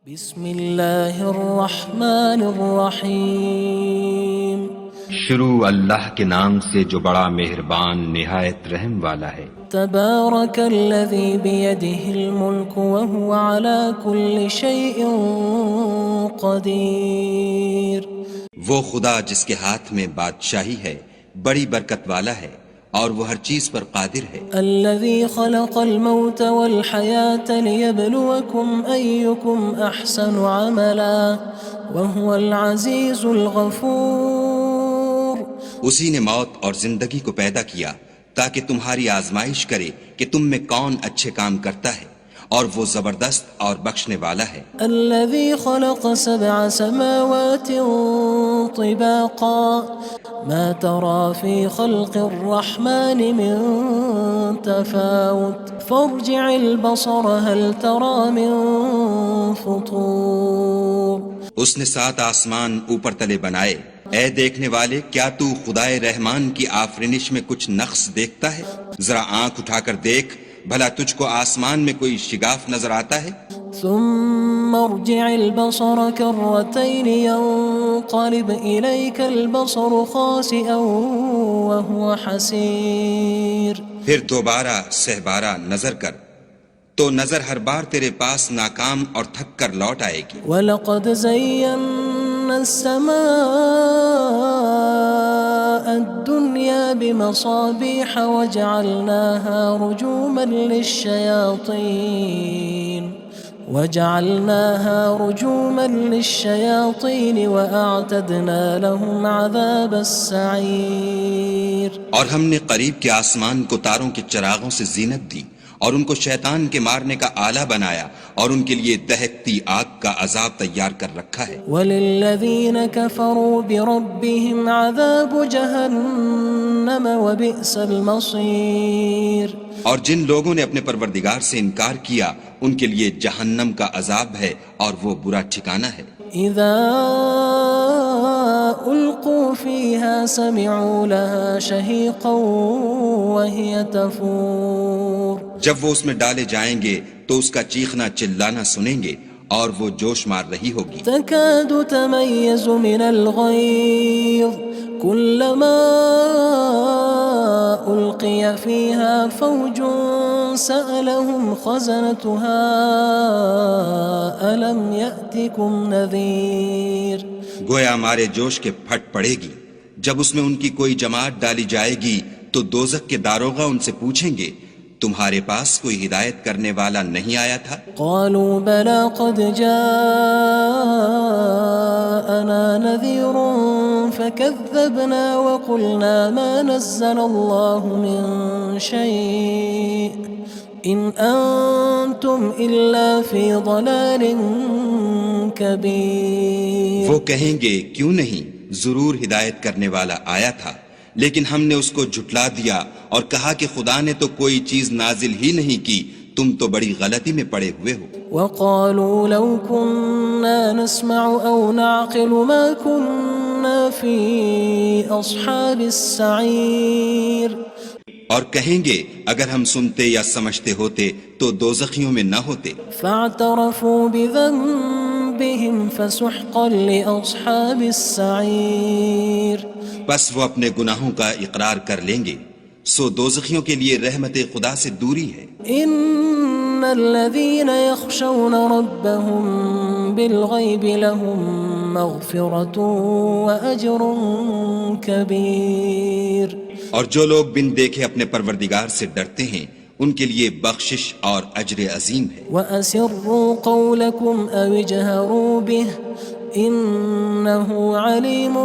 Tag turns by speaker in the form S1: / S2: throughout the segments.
S1: بسم اللہ الرحمن الرحیم
S2: شروع اللہ کے نام سے جو بڑا مہربان نہایت رحم والا ہے۔
S1: تبارک الذی بیدہ الملک وہو علی کل شیء قدیر۔
S3: وہ خدا جس کے ہاتھ میں بادشاہی ہے بڑی برکت والا ہے اور وہ ہر چیز پر قادر ہے۔
S1: الذی خلق الموت والحیاة لیبلوکم ایکم احسن عملا وہو العزیز الغفور۔
S3: اسی نے موت اور زندگی کو پیدا کیا تاکہ تمہاری آزمائش کرے کہ تم میں کون اچھے کام کرتا ہے، اور وہ زبردست اور بخشنے والا ہے۔
S1: الذي خلق 7 سماوات طباقا ما ترى في خلق الرحمن من تفاوت فارجع البصر هل ترى من فطور۔
S3: اس نے 7 آسمان اوپر تلے بنائے، اے دیکھنے والے کیا تو خدائے رحمان کی آفرینش میں کچھ نقص دیکھتا ہے؟ ذرا آنکھ اٹھا کر دیکھ، بھلا تجھ کو آسمان میں کوئی شگاف نظر آتا ہے؟
S1: ثم ارجع البصر كرتين ينقلب إليك البصر خاسئا وهو حسير۔
S3: پھر دوبارہ سہبارہ نظر کر تو نظر ہر بار تیرے پاس ناکام اور تھک کر لوٹ آئے گی۔
S1: وَلَقَدْ زَيَّنَّا السَّمَاءَ الدُّنْيَا بِمَصَابِيحَ وَجَعَلْنَاهَا رُجُومًا لِلشَّيَاطِينِ وَأَعْتَدْنَا لَهُمْ عَذَابَ السَّعِيرِ۔
S3: اور ہم نے قریب کے آسمان کو تاروں کے چراغوں سے زینت دی اور ان کو شیطان کے مارنے کا آلہ بنایا، اور ان کے لیے دہکتی آگ کا عذاب تیار کر رکھا ہے۔
S1: وَلِلَّذِينَ كَفَرُوا بِرَبِّهِمْ عَذَابُ جَهَنَّمَ وَبِئْسَ الْمَصِيرُ۔
S3: اور جن لوگوں نے اپنے پروردگار سے انکار کیا ان کے لیے جہنم کا عذاب ہے اور وہ برا ٹھکانہ ہے۔
S1: اذا القوا فيها سمعوا لها شهيقا وهي تفور۔
S3: جب وہ اس میں ڈالے جائیں گے تو اس کا چیخنا چلانا سنیں گے اور وہ جوش مار رہی ہوگی۔
S1: تكاد تميز من الغيظ كلما ألقي فيها فوج سألهم خزنتها ألم يأتكم نذير۔
S3: گویا مارے جوش کے پھٹ پڑے گی۔ جب اس میں ان کی کوئی جماعت ڈالی جائے گی تو دوزخ کے داروغہ ان سے پوچھیں گے تمہارے پاس کوئی ہدایت کرنے والا نہیں آیا تھا؟
S1: قالوا بلى قد جاءنا نذير فكذبنا وقلنا ما نزل الله من شيء إن أنتم إلا في ضلال كبير۔
S3: وہ کہیں گے کیوں نہیں، ضرور ہدایت کرنے والا آیا تھا، لیکن ہم نے اس کو جھٹلا دیا اور کہا کہ خدا نے تو کوئی چیز نازل ہی نہیں کی، تم تو بڑی غلطی میں پڑے ہوئے ہو۔
S1: وقالوا لو كنا نسمع أو نعقل ما كنا في أصحاب السعير۔
S3: اور کہیں گے اگر ہم سنتے یا سمجھتے ہوتے تو دوزخیوں میں نہ ہوتے۔
S1: فاعترفوا بذنبهم فسحقا لأصحاب السعير۔
S3: بس وہ اپنے گناہوں کا اقرار کر لیں گے، سو دوزخیوں کے لیے رحمت خدا سے دوری ہے۔
S1: ان الذين يخشون ربهم بالغيب لهم مغفرة وأجر كبير۔
S3: اور جو لوگ بن دیکھے اپنے پروردگار سے ڈرتے ہیں ان کے لیے بخشش اور اجر عظیم ہے۔
S1: وَأَسِرُّوا قَوْلَكُمْ أَوِ اجْهَرُوا بِهِ إِنَّهُ عَلِيمٌ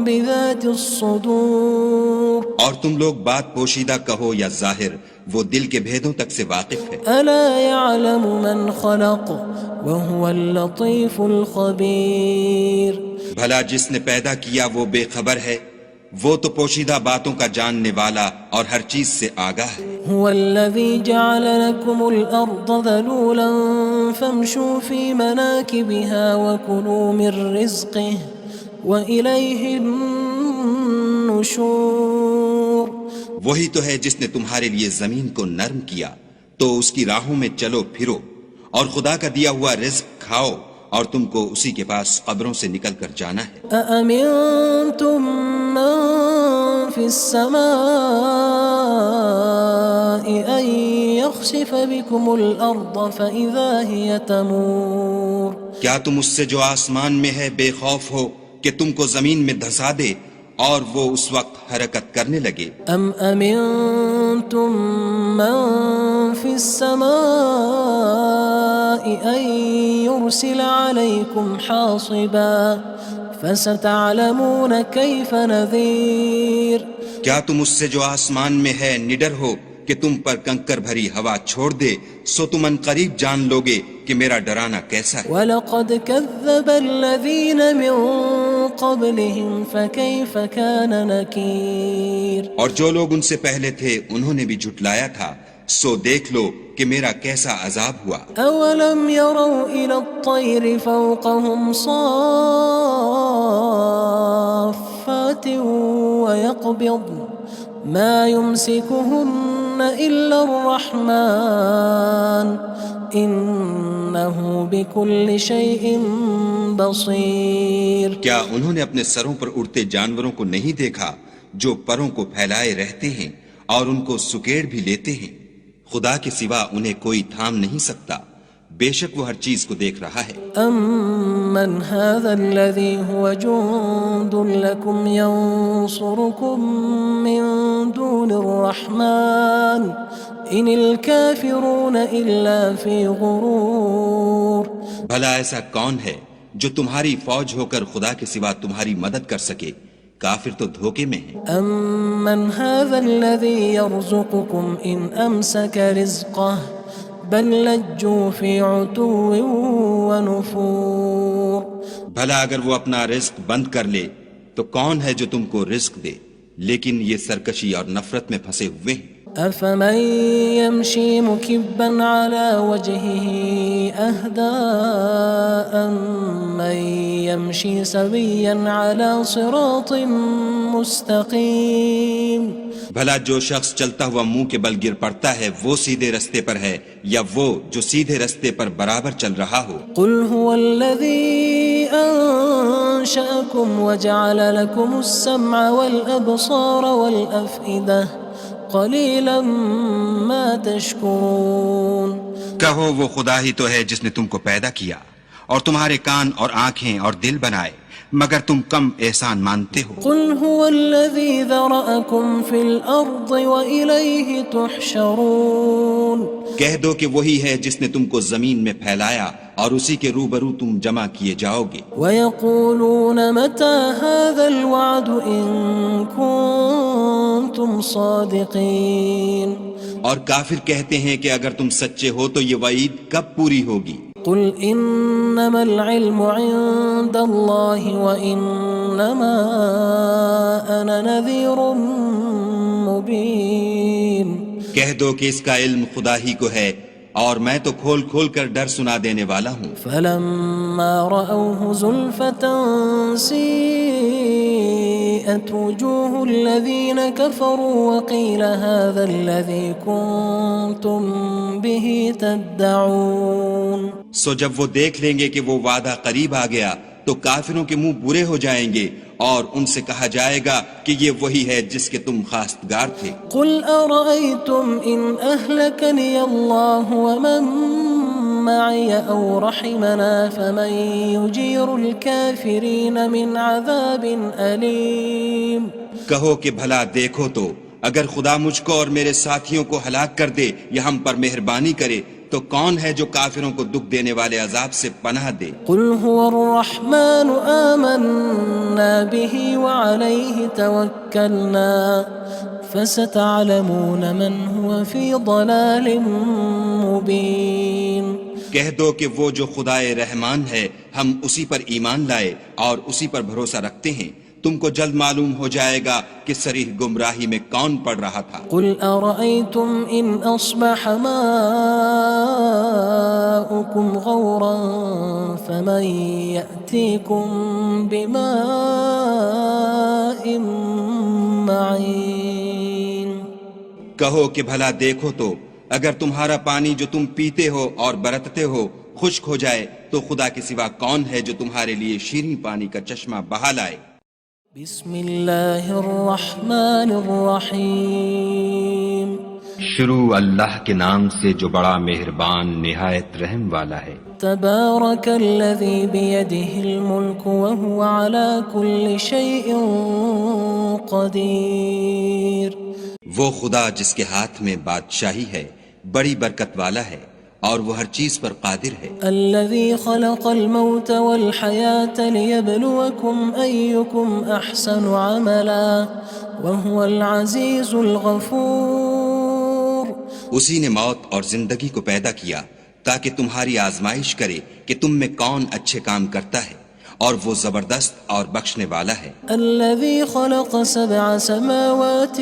S1: بِذَاتِ الصُّدُورِ۔
S3: اور تم لوگ بات پوشیدہ کہو یا ظاہر، وہ دل کے بھیدوں تک سے واقف ہے۔
S1: أَلَا يَعْلَمُ مَنْ خَلَقَ وَهُوَ اللَّطِيفُ الْخَبِيرُ۔
S3: بھلا جس نے پیدا کیا وہ بے خبر ہے، وہ تو پوشیدہ باتوں کا جاننے والا اور ہر چیز سے آگاہ ہے۔
S1: هو الذي جعل لكم الأرض ذلولا فامشوا في مناكبها وكلوا من رزقه وإليه النشور۔
S3: وہی تو ہے جس نے تمہارے لیے زمین کو نرم کیا تو اس کی راہوں میں چلو پھرو اور خدا کا دیا ہوا رزق کھاؤ اور تم کو اسی کے پاس قبروں سے نکل کر جانا ہے۔
S1: أأمنتم من في السماء أن يخسف بكم الأرض فإذا هي تمور
S3: کیا تم اس سے جو آسمان میں ہے بے خوف ہو کہ تم کو زمین میں دھسا دے اور وہ اس وقت حرکت کرنے لگے؟
S1: أم أمنتم من في السماء أن يرسل عليكم حاصبا فستعلمون كيف نذير
S3: کیا تم اس سے جو آسمان میں ہے نڈر ہو کہ تم پر کنکر بھری ہوا چھوڑ دے، سو تم ان قریب جان لوگے کہ میرا ڈرانا کیسا ہے۔
S1: وَلَقَدْ كَذَّبَ الَّذِينَ مِن قَبْلِهِمْ فَكَيْفَ كَانَ نَكِيرٌ
S3: اور جو لوگ ان سے پہلے تھے انہوں نے بھی جھٹلایا تھا، سو دیکھ لو کہ میرا کیسا عذاب ہوا۔
S1: أَوَلَمْ يَرَوْا إِلَى الطَّيْرِ فَوْقَهُمْ صَافَّاتٍ وَيَقْبِضْنَ مَا يُمْسِكُهُنَّ إِلَّا الرَّحْمَنُ إِنَّهُ بِكُلِّ شَيْءٍ بَصِيرٌ
S3: کیا انہوں نے اپنے سروں پر اڑتے جانوروں کو نہیں دیکھا جو پروں کو پھیلائے رہتے ہیں اور ان کو سکیڑ بھی لیتے ہیں؟ خدا کے سوا انہیں کوئی تھام نہیں سکتا، بے شک وہ ہر چیز کو دیکھ رہا ہے۔
S1: أَمَّنْ هَذَا الَّذِي هُوَ جُندٌ لَكُمْ يَنصُرُكُم مِّن دُونِ الرَّحْمَنِ إِنِ الْكَافِرُونَ إِلَّا فِي غُرُورٍ
S3: بھلا ایسا کون ہے جو تمہاری فوج ہو کر خدا کے سوا تمہاری مدد کر سکے؟ کافر تو دھوکے میں ہیں۔
S1: أَمَّنْ هَذَا الَّذِي يَرْزُقُكُمْ إِنْ أَمْسَكَ رِزْقَهُ بَلْ لَجُّوا فِي عُتُوٍّ وَنُفُورٍ
S3: بھلا اگر وہ اپنا رزق بند کر لے تو کون ہے جو تم کو رزق دے؟ لیکن یہ سرکشی اور نفرت میں پھنسے ہوئے ہیں۔
S1: أَفَمَن يَمْشِي مُكِبًّا عَلَى وَجْهِهِ أَهْدَىٰ أَمَّن يَمْشِي سَوِيًّا عَلَى صِرَاطٍ مُّسْتَقِيمٍ
S3: بھلا جو شخص چلتا ہوا منہ کے بل گر پڑتا ہے وہ سیدھے رستے پر ہے یا وہ جو سیدھے رستے پر برابر چل رہا ہو؟
S1: قُلْ هُوَ الَّذِي أَنشَأَكُمْ وَجَعَلَ لَكُمُ السَّمْعَ وَالْأَبْصَارَ وَالْأَفْئِدَةَ قَلِيلًا مَا تَشْكُرُونَ
S3: کہو وہ خدا ہی تو ہے جس نے تم کو پیدا کیا اور تمہارے کان اور آنکھیں اور دل بنائے، مگر تم کم احسان مانتے ہو۔
S1: قُلْ هُوَ الَّذِي ذَرَأَكُمْ فِي الْأَرْضِ وَإِلَيْهِ تُحْشَرُونَ
S3: کہہ دو کہ وہی ہے جس نے تم کو زمین میں پھیلایا اور اسی کے روبرو تم جمع کیے جاؤ گے۔
S1: وَيَقُولُونَ مَتَى هَذَا الْوَعْدُ إِن كُنتُمْ صَادِقِينَ
S3: اور کافر کہتے ہیں کہ اگر تم سچے ہو تو یہ وعید کب پوری ہوگی؟
S1: قُلْ إِنَّمَا الْعِلْمُ عِندَ اللَّهِ وَإِنَّمَا أَنَا نَذِيرٌ مُّبِينٌ
S3: کہہ دو کہ اس کا علم خدا ہی کو ہے اور میں تو کھول کھول کر ڈر سنا دینے والا ہوں۔
S1: فَلَمَّا رَأَوْهُ زُلْفَةً سِيئَتْ وُجُوهُ الَّذِينَ كَفَرُوا وَقِيلَ هَذَا الَّذِي كُنتُم بِهِ تَدَّعُونَ
S3: سو جب وہ دیکھ لیں گے کہ وہ وعدہ قریب آ گیا تو کافروں کے منہ برے ہو جائیں گے اور ان سے کہا جائے گا کہ یہ وہی ہے جس کے تم خواستگار تھے۔
S1: قُلْ أَرَأَيْتُمْ إِنْ أَهْلَكَنِيَ اللَّهُ وَمَن مَّعِيَ أَوْ رَحِمَنَا فَمَن يُجِيرُ الْكَافِرِينَ مِنْ عَذَابٍ أَلِيمٍ
S3: کہو کہ بھلا دیکھو تو اگر خدا مجھ کو اور میرے ساتھیوں کو ہلاک کر دے یا ہم پر مہربانی کرے تو کون ہے جو کافروں کو دکھ دینے والے عذاب سے پناہ دے؟
S1: قُلْ هُوَ الرَّحْمَنُ آمَنَّا بِهِ وَعَلَيْهِ تَوَكَّلْنَا فَسَتَعْلَمُونَ مَنْ هُوَ فِي ضَلَالٍ مُّبِينٍ
S3: کہہ دو کہ وہ جو خدائے رحمان ہے ہم اسی پر ایمان لائے اور اسی پر بھروسہ رکھتے ہیں، تم کو جلد معلوم ہو جائے گا کہ صریح گمراہی میں کون پڑ رہا تھا۔
S1: قُلْ أَرَأَيْتُمْ إِنْ أَصْبَحَ مَاؤُكُمْ غَوْرًا فَمَن يَأْتِيكُم بِمَاءٍ مَّعِينٍ
S3: کہو کہ بھلا دیکھو تو اگر تمہارا پانی جو تم پیتے ہو اور برتتے ہو خشک ہو جائے تو خدا کے سوا کون ہے جو تمہارے لیے شیریں پانی کا چشمہ بہا لائے؟
S1: بسم اللہ الرحمن الرحیم
S2: شروع اللہ کے نام سے جو بڑا مہربان نہایت رحم والا ہے۔
S1: تبارک الذی بیدہ الملک وہو علی کل شیء قدیر۔
S3: وہ خدا جس کے ہاتھ میں بادشاہی ہے بڑی برکت والا ہے اور وہ ہر چیز پر قادر ہے۔
S1: الذي خلق الموت والحياة ليبلوكم أيكم أحسن عملا وهو العزيز الغفور۔
S3: اسی نے موت اور زندگی کو پیدا کیا تاکہ تمہاری آزمائش کرے کہ تم میں کون اچھے کام کرتا ہے، اور وہ زبردست اور بخشنے والا ہے۔
S1: الذي خلق 7 سماوات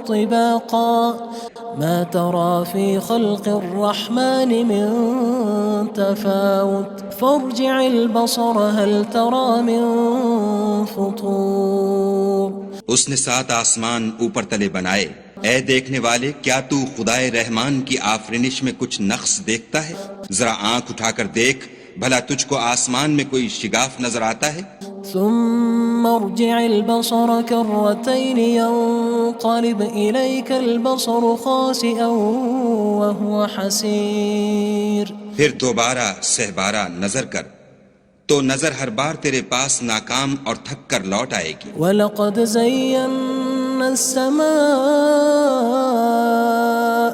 S1: طباقا ما ترى في خلق الرحمن من تفاوت فارجع البصر هل ترى من فطور۔
S3: اس نے 7 آسمان اوپر تلے بنائے، اے دیکھنے والے کیا تو خدائے رحمان کی آفرینش میں کچھ نقص دیکھتا ہے؟ ذرا آنکھ اٹھا کر دیکھ، بھلا تجھ کو آسمان میں کوئی شگاف نظر آتا ہے؟
S1: ثم ارجع البصر كرتين ينقلب إليك البصر خاسئا وهو حسير۔
S3: پھر دوبارہ سہبارہ نظر کر تو نظر ہر بار تیرے پاس ناکام اور تھک کر لوٹ آئے گی۔
S1: وَلَقَدْ زَيَّنَّا السَّمَاءَ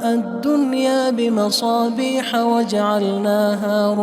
S1: الدُّنْيَا بِمَصَابِيحَ وَجَعَلْنَاهَا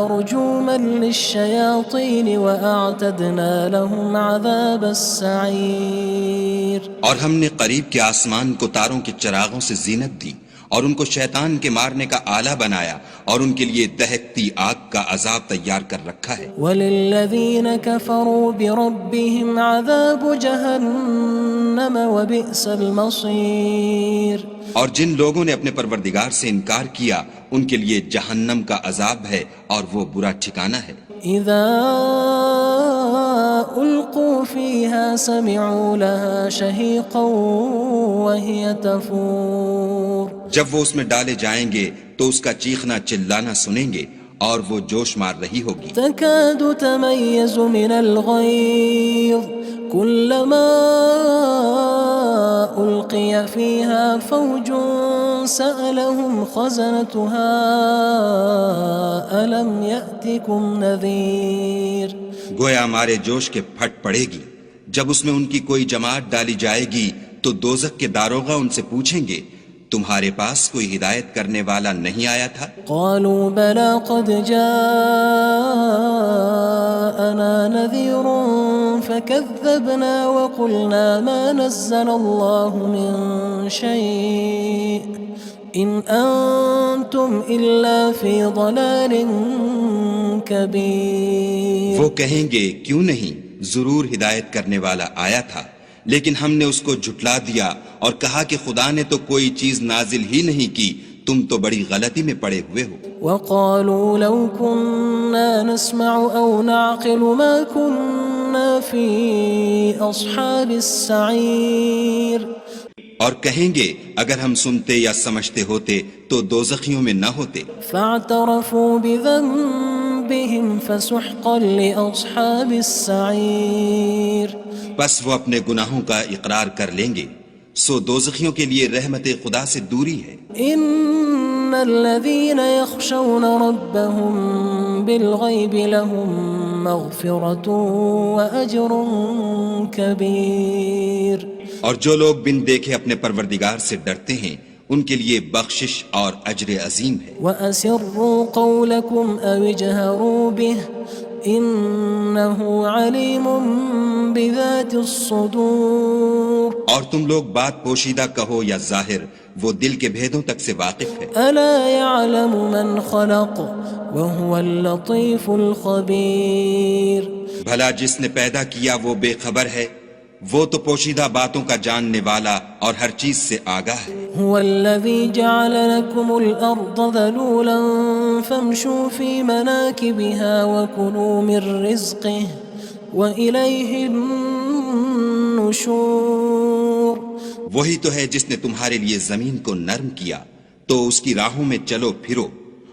S1: رُجُومًا لِلشَّيَاطِينِ وَأَعْتَدْنَا لَهُمْ عَذَابَ السَّعِيرِ۔
S3: اور ہم نے قریب کے آسمان کو تاروں کے چراغوں سے زینت دی اور ان کو شیطان کے مارنے کا آلہ بنایا اور ان کے لیے دہکتی آگ کا عذاب تیار کر رکھا ہے۔
S1: وَلِلَّذِينَ كَفَرُوا بِرَبِّهِمْ عَذَابُ جَهَنَّمَ وَبِئْسَ الْمَصِيرُ۔
S3: اور جن لوگوں نے اپنے پروردگار سے انکار کیا ان کے لیے جہنم کا عذاب ہے اور وہ برا ٹھکانہ ہے۔
S1: اذا القوا فيها سمعوا لها شهيقا وهي تفور۔
S3: جب وہ اس میں ڈالے جائیں گے تو اس کا چیخنا چلانا سنیں گے اور وہ جوش مار رہی ہوگی۔
S1: تكاد تميز من الغيظ كلما ألقي فيها فوج سألهم خزنتها ألم يأتكم نذير۔
S3: گویا مارے جوش کے پھٹ پڑے گی، جب اس میں ان کی کوئی جماعت ڈالی جائے گی تو دوزخ کے داروغہ ان سے پوچھیں گے تمہارے پاس کوئی ہدایت کرنے والا نہیں آیا تھا؟
S1: قالوا بلى قد جاءنا نذير فكذبنا وقلنا ما نزل الله من شيء إن أنتم إلا في ضلال كبير۔
S3: وہ کہیں گے کیوں نہیں، ضرور ہدایت کرنے والا آیا تھا، لیکن ہم نے اس کو جھٹلا دیا اور کہا کہ خدا نے تو کوئی چیز نازل ہی نہیں کی، تم تو بڑی غلطی میں پڑے ہوئے ہو۔
S1: وقالوا لو كنا نسمع أو نعقل ما كنا في أصحاب السعير۔
S3: اور کہیں گے اگر ہم سنتے یا سمجھتے ہوتے تو دوزخیوں میں نہ ہوتے۔
S1: فاعترفوا بذنبهم فسحقا لأصحاب السعير۔
S3: بس وہ اپنے گناہوں کا اقرار کر لیں گے، سو دوزخیوں کے لیے رحمت خدا سے دوری ہے۔
S1: ان الذين يخشون ربهم بالغيب لهم مغفرة وأجر كبير۔
S3: اور جو لوگ بن دیکھے اپنے پروردگار سے ڈرتے ہیں ان کے لیے بخشش اور اجر عظیم ہے۔
S1: وَأَسِرُّوا قَوْلَكُمْ أَوِ اجْهَرُوا بِهِ إِنَّهُ عَلِيمٌ بِذَاتِ الصُّدُورِ۔
S3: اور تم لوگ بات پوشیدہ کہو یا ظاہر، وہ دل کے بھیدوں تک سے واقف ہے۔
S1: أَلَا يَعْلَمُ مَنْ خَلَقَ وَهُوَ اللَّطِيفُ الْخَبِيرُ۔
S3: بھلا جس نے پیدا کیا وہ بے خبر ہے، وہ تو پوشیدہ باتوں کا جاننے والا اور ہر چیز سے آگاہ ہے۔
S1: هو الذي جعل لكم الأرض ذلولا فامشوا في مناكبها وكلوا من رزقه وإليه النشور۔ النشور
S3: وہی تو ہے جس نے تمہارے لیے زمین کو نرم کیا تو اس کی راہوں میں چلو پھرو،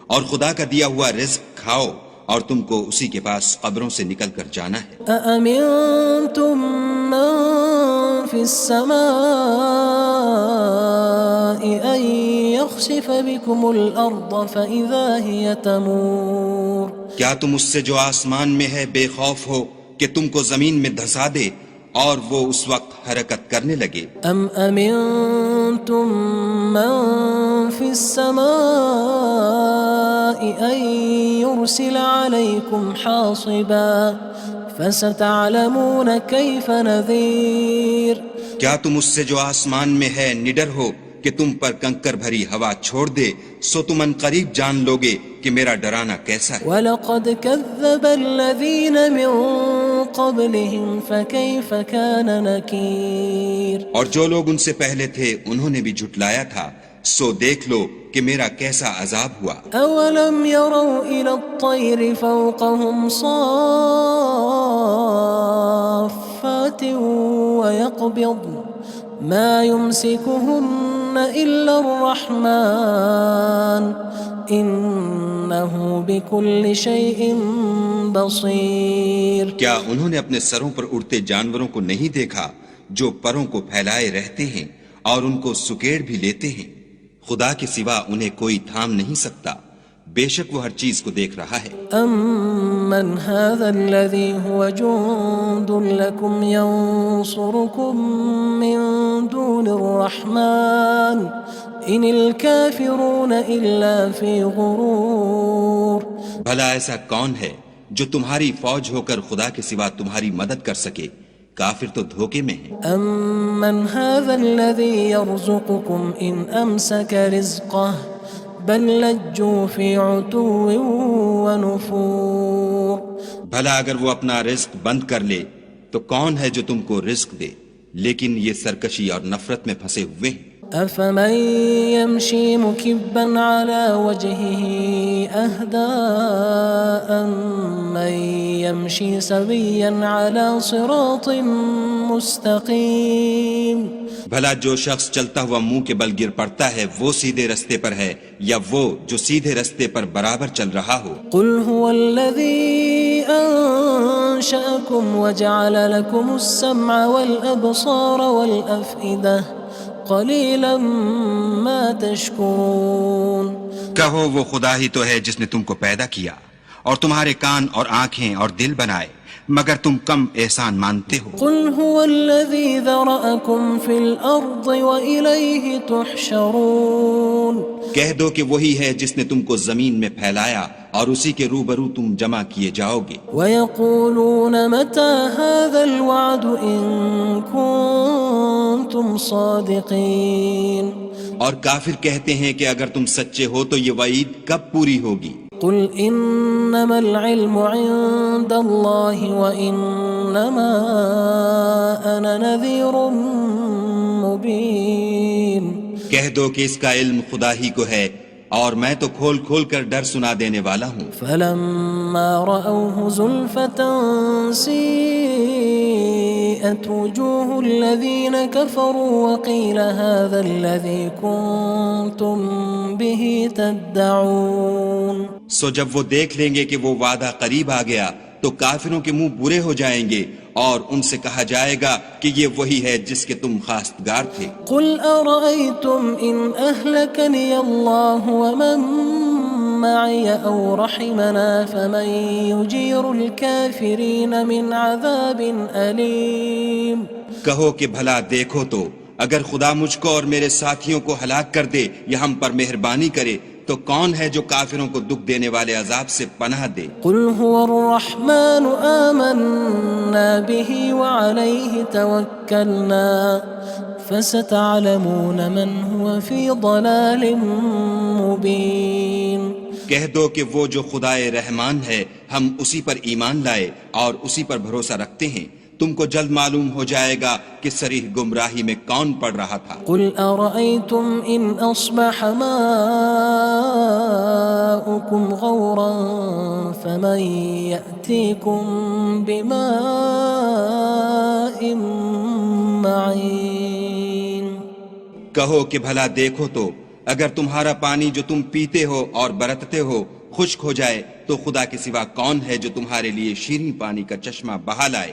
S3: اور خدا کا دیا ہوا رزق کھاؤ، اور تم کو اسی کے پاس قبروں سے نکل کر جانا ہے۔
S1: أأمنتم من في السماء أن يخسف بكم الأرض فإذا هي تمور
S3: کیا تم اس سے جو آسمان میں ہے بے خوف ہو کہ تم کو زمین میں دھسا دے اور وہ اس وقت حرکت کرنے لگے؟
S1: أم أمنتم من في السماء أن يرسل عليكم حاصبا فستعلمون كيف نذير
S3: کیا تم اس سے جو آسمان میں ہے نڈر ہو کہ تم پر کنکر بھری ہوا چھوڑ دے، سو تم ان قریب جان لوگے کہ میرا ڈرانا کیسا ہے۔
S1: وَلَقَدْ كَذَّبَ الَّذِينَ مِن قَبْلِهِمْ فَكَيْفَ كَانَ نَكِيرٌ
S3: اور جو لوگ ان سے پہلے تھے انہوں نے بھی جھٹلایا تھا، سو دیکھ لو کہ میرا کیسا عذاب ہوا۔
S1: أَوَلَمْ يَرَوْا إِلَى الطَّيْرِ فَوْقَهُمْ صَافَّاتٍ وَيَقْبِضْنَ مَا يُمْسِكُهُنَّ إِلَّا الرَّحْمَنُ إِنَّهُ بِكُلِّ شَيْءٍ بَصِيرٌ
S3: کیا انہوں نے اپنے سروں پر اڑتے جانوروں کو نہیں دیکھا جو پروں کو پھیلائے رہتے ہیں اور ان کو سکیڑ بھی لیتے ہیں؟ خدا کے سوا انہیں کوئی تھام نہیں سکتا، بے شک وہ ہر چیز کو دیکھ رہا ہے۔
S1: أَمَّنْ هَذَا الَّذِي هُوَ جُندٌ لَكُمْ يَنصُرُكُم مِّن دُونِ الرَّحْمَنِ إِنِ الْكَافِرُونَ إِلَّا فِي غُرُورٍ
S3: بھلا ایسا کون ہے جو تمہاری فوج ہو کر خدا کے سوا تمہاری مدد کر سکے؟ کافر تو دھوکے میں ہیں۔
S1: أَمَّنْ هَذَا الَّذِي يَرْزُقُكُمْ إِنْ أَمْسَكَ رِزْقَهُ بَلْ لَجُّوا فِي عُتُوٍّ وَنُفُورٍ
S3: بھلا اگر وہ اپنا رزق بند کر لے تو کون ہے جو تم کو رزق دے؟ لیکن یہ سرکشی اور نفرت میں پھنسے ہوئے ہیں۔
S1: أَفَمَن يَمْشِي مُكِبًّا عَلَى وَجْهِهِ أَهْدَىٰ أَمَّن يَمْشِي سَوِيًّا عَلَى صِرَاطٍ مُّسْتَقِيمٍ
S3: بھلا جو شخص چلتا ہوا منہ کے بل گر پڑتا ہے وہ سیدھے رستے پر ہے یا وہ جو سیدھے رستے پر برابر چل رہا ہو؟
S1: قُلْ هُوَ الَّذِي أَنشَأَكُمْ وَجَعَلَ لَكُمُ السَّمْعَ وَالْأَبْصَارَ وَالْأَفْئِدَةَ قَلِيلًا مَا تَشْكُرُونَ
S3: کہو وہ خدا ہی تو ہے جس نے تم کو پیدا کیا اور تمہارے کان اور آنکھیں اور دل بنائے، مگر تم کم احسان مانتے ہو۔
S1: قُلْ هُوَ الَّذِي ذَرَأَكُمْ فِي الْأَرْضِ وَإِلَيْهِ تُحْشَرُونَ
S3: کہہ دو کہ وہی ہے جس نے تم کو زمین میں پھیلایا اور اسی کے روبرو تم جمع کیے جاؤ گے۔
S1: وَيَقُولُونَ مَتَى هَذَا الْوَعْدُ إِن كُنتُمْ صَادِقِينَ
S3: اور کافر کہتے ہیں کہ اگر تم سچے ہو تو یہ وعید کب پوری ہوگی؟
S1: قُلْ إِنَّمَا الْعِلْمُ عِندَ اللَّهِ وَإِنَّمَا أَنَا نَذِيرٌ مُّبِينٌ
S3: کہہ دو کہ اس کا علم خدا ہی کو ہے اور میں تو کھول کھول کر ڈر سنا دینے والا ہوں۔
S1: فَلَمَّا رَأَوْهُ زُلْفَةً سِيئَتْ وُجُوهُ الَّذِينَ كَفَرُوا وَقِيلَ هَذَا الَّذِي كُنتُم بِهِ تَدَّعُونَ
S3: سو جب وہ دیکھ لیں گے کہ وہ وعدہ قریب آ گیا تو کافروں کے منہ برے ہو جائیں گے اور ان سے کہا جائے گا کہ یہ وہی ہے جس کے تم خواستگار تھے۔
S1: قُلْ أَرَأَيْتُمْ إِنْ أَهْلَكَنِيَ اللَّهُ وَمَن مَّعِيَ أَوْ رَحِمَنَا فَمَن يُجِيرُ الْكَافِرِينَ مِنْ عَذَابٍ أَلِيمٍ
S3: کہو کہ بھلا دیکھو تو اگر خدا مجھ کو اور میرے ساتھیوں کو ہلاک کر دے یا ہم پر مہربانی کرے تو کون ہے جو کافروں کو دکھ دینے والے عذاب سے پناہ دے؟
S1: قُلْ هُوَ الرَّحْمَنُ آمَنَّا بِهِ وَعَلَيْهِ تَوَكَّلْنَا فَسَتَعْلَمُونَ مَنْ هُوَ فِي ضَلَالٍ مُّبِينٍ
S3: کہہ دو کہ وہ جو خدائے رحمان ہے ہم اسی پر ایمان لائے اور اسی پر بھروسہ رکھتے ہیں، تم کو جلد معلوم ہو جائے گا کہ صریح گمراہی میں کون پڑ رہا تھا۔
S1: قُلْ أَرَأَيْتُمْ إِنْ أَصْبَحَ مَاؤُكُمْ غَوْرًا فَمَن يَأْتِيكُم بِمَاءٍ معين
S3: کہو کہ بھلا دیکھو تو اگر تمہارا پانی جو تم پیتے ہو اور برتتے ہو خشک ہو جائے تو خدا کے سوا کون ہے جو تمہارے لیے شیریں پانی کا چشمہ بہا لائے؟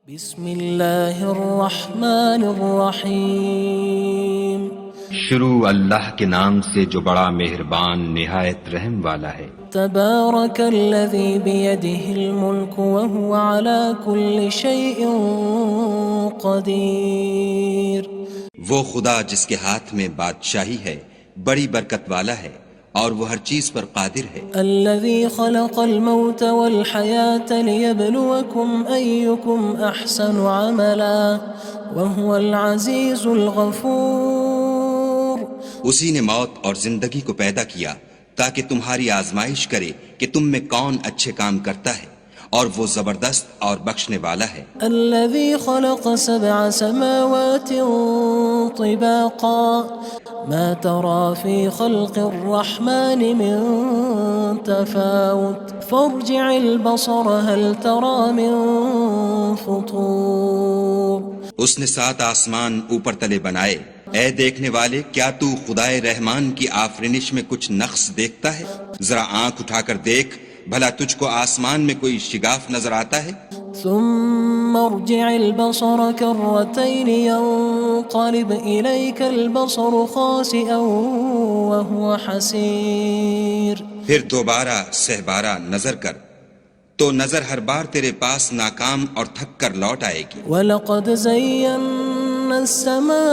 S1: بسم اللہ الرحمن الرحیم
S2: شروع اللہ کے نام سے جو بڑا مہربان نہایت رحم والا ہے۔
S1: تبارک الذی بیدہ الملک وہو علی کل شیء قدیر
S3: وہ خدا جس کے ہاتھ میں بادشاہی ہے بڑی برکت والا ہے اور وہ ہر چیز پر قادر ہے۔
S1: الذي خلق الموت والحياة ليبلوكم أيكم أحسن عملا وهو العزيز الغفور
S3: اسی نے موت اور زندگی کو پیدا کیا تاکہ تمہاری آزمائش کرے کہ تم میں کون اچھے کام کرتا ہے اور وہ زبردست اور بخشنے والا ہے۔
S1: الذي خلق 7 سماوات طباقا ما ترى في خلق الرحمن من تفاوت فارجع البصر هل ترى من فطور
S3: اس نے 7 آسمان اوپر تلے بنائے، اے دیکھنے والے کیا تو خدائے رحمان کی آفرینش میں کچھ نقص دیکھتا ہے؟ ذرا آنکھ اٹھا کر دیکھ بھلا تجھ کو آسمان میں کوئی شگاف نظر آتا ہے؟
S1: ثم ارجع البصر كرتين ينقلب إليك البصر خاسئا وهو حسير
S3: پھر دوبارہ سہبارہ نظر کر تو نظر ہر بار تیرے پاس ناکام اور تھک کر لوٹ آئے گی۔
S1: وَلَقَدْ زَيَّنَّا السَّمَاءَ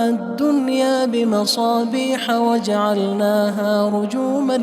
S1: الدُّنْيَا بِمَصَابِيحَ وَجَعَلْنَاهَا رُجُومًا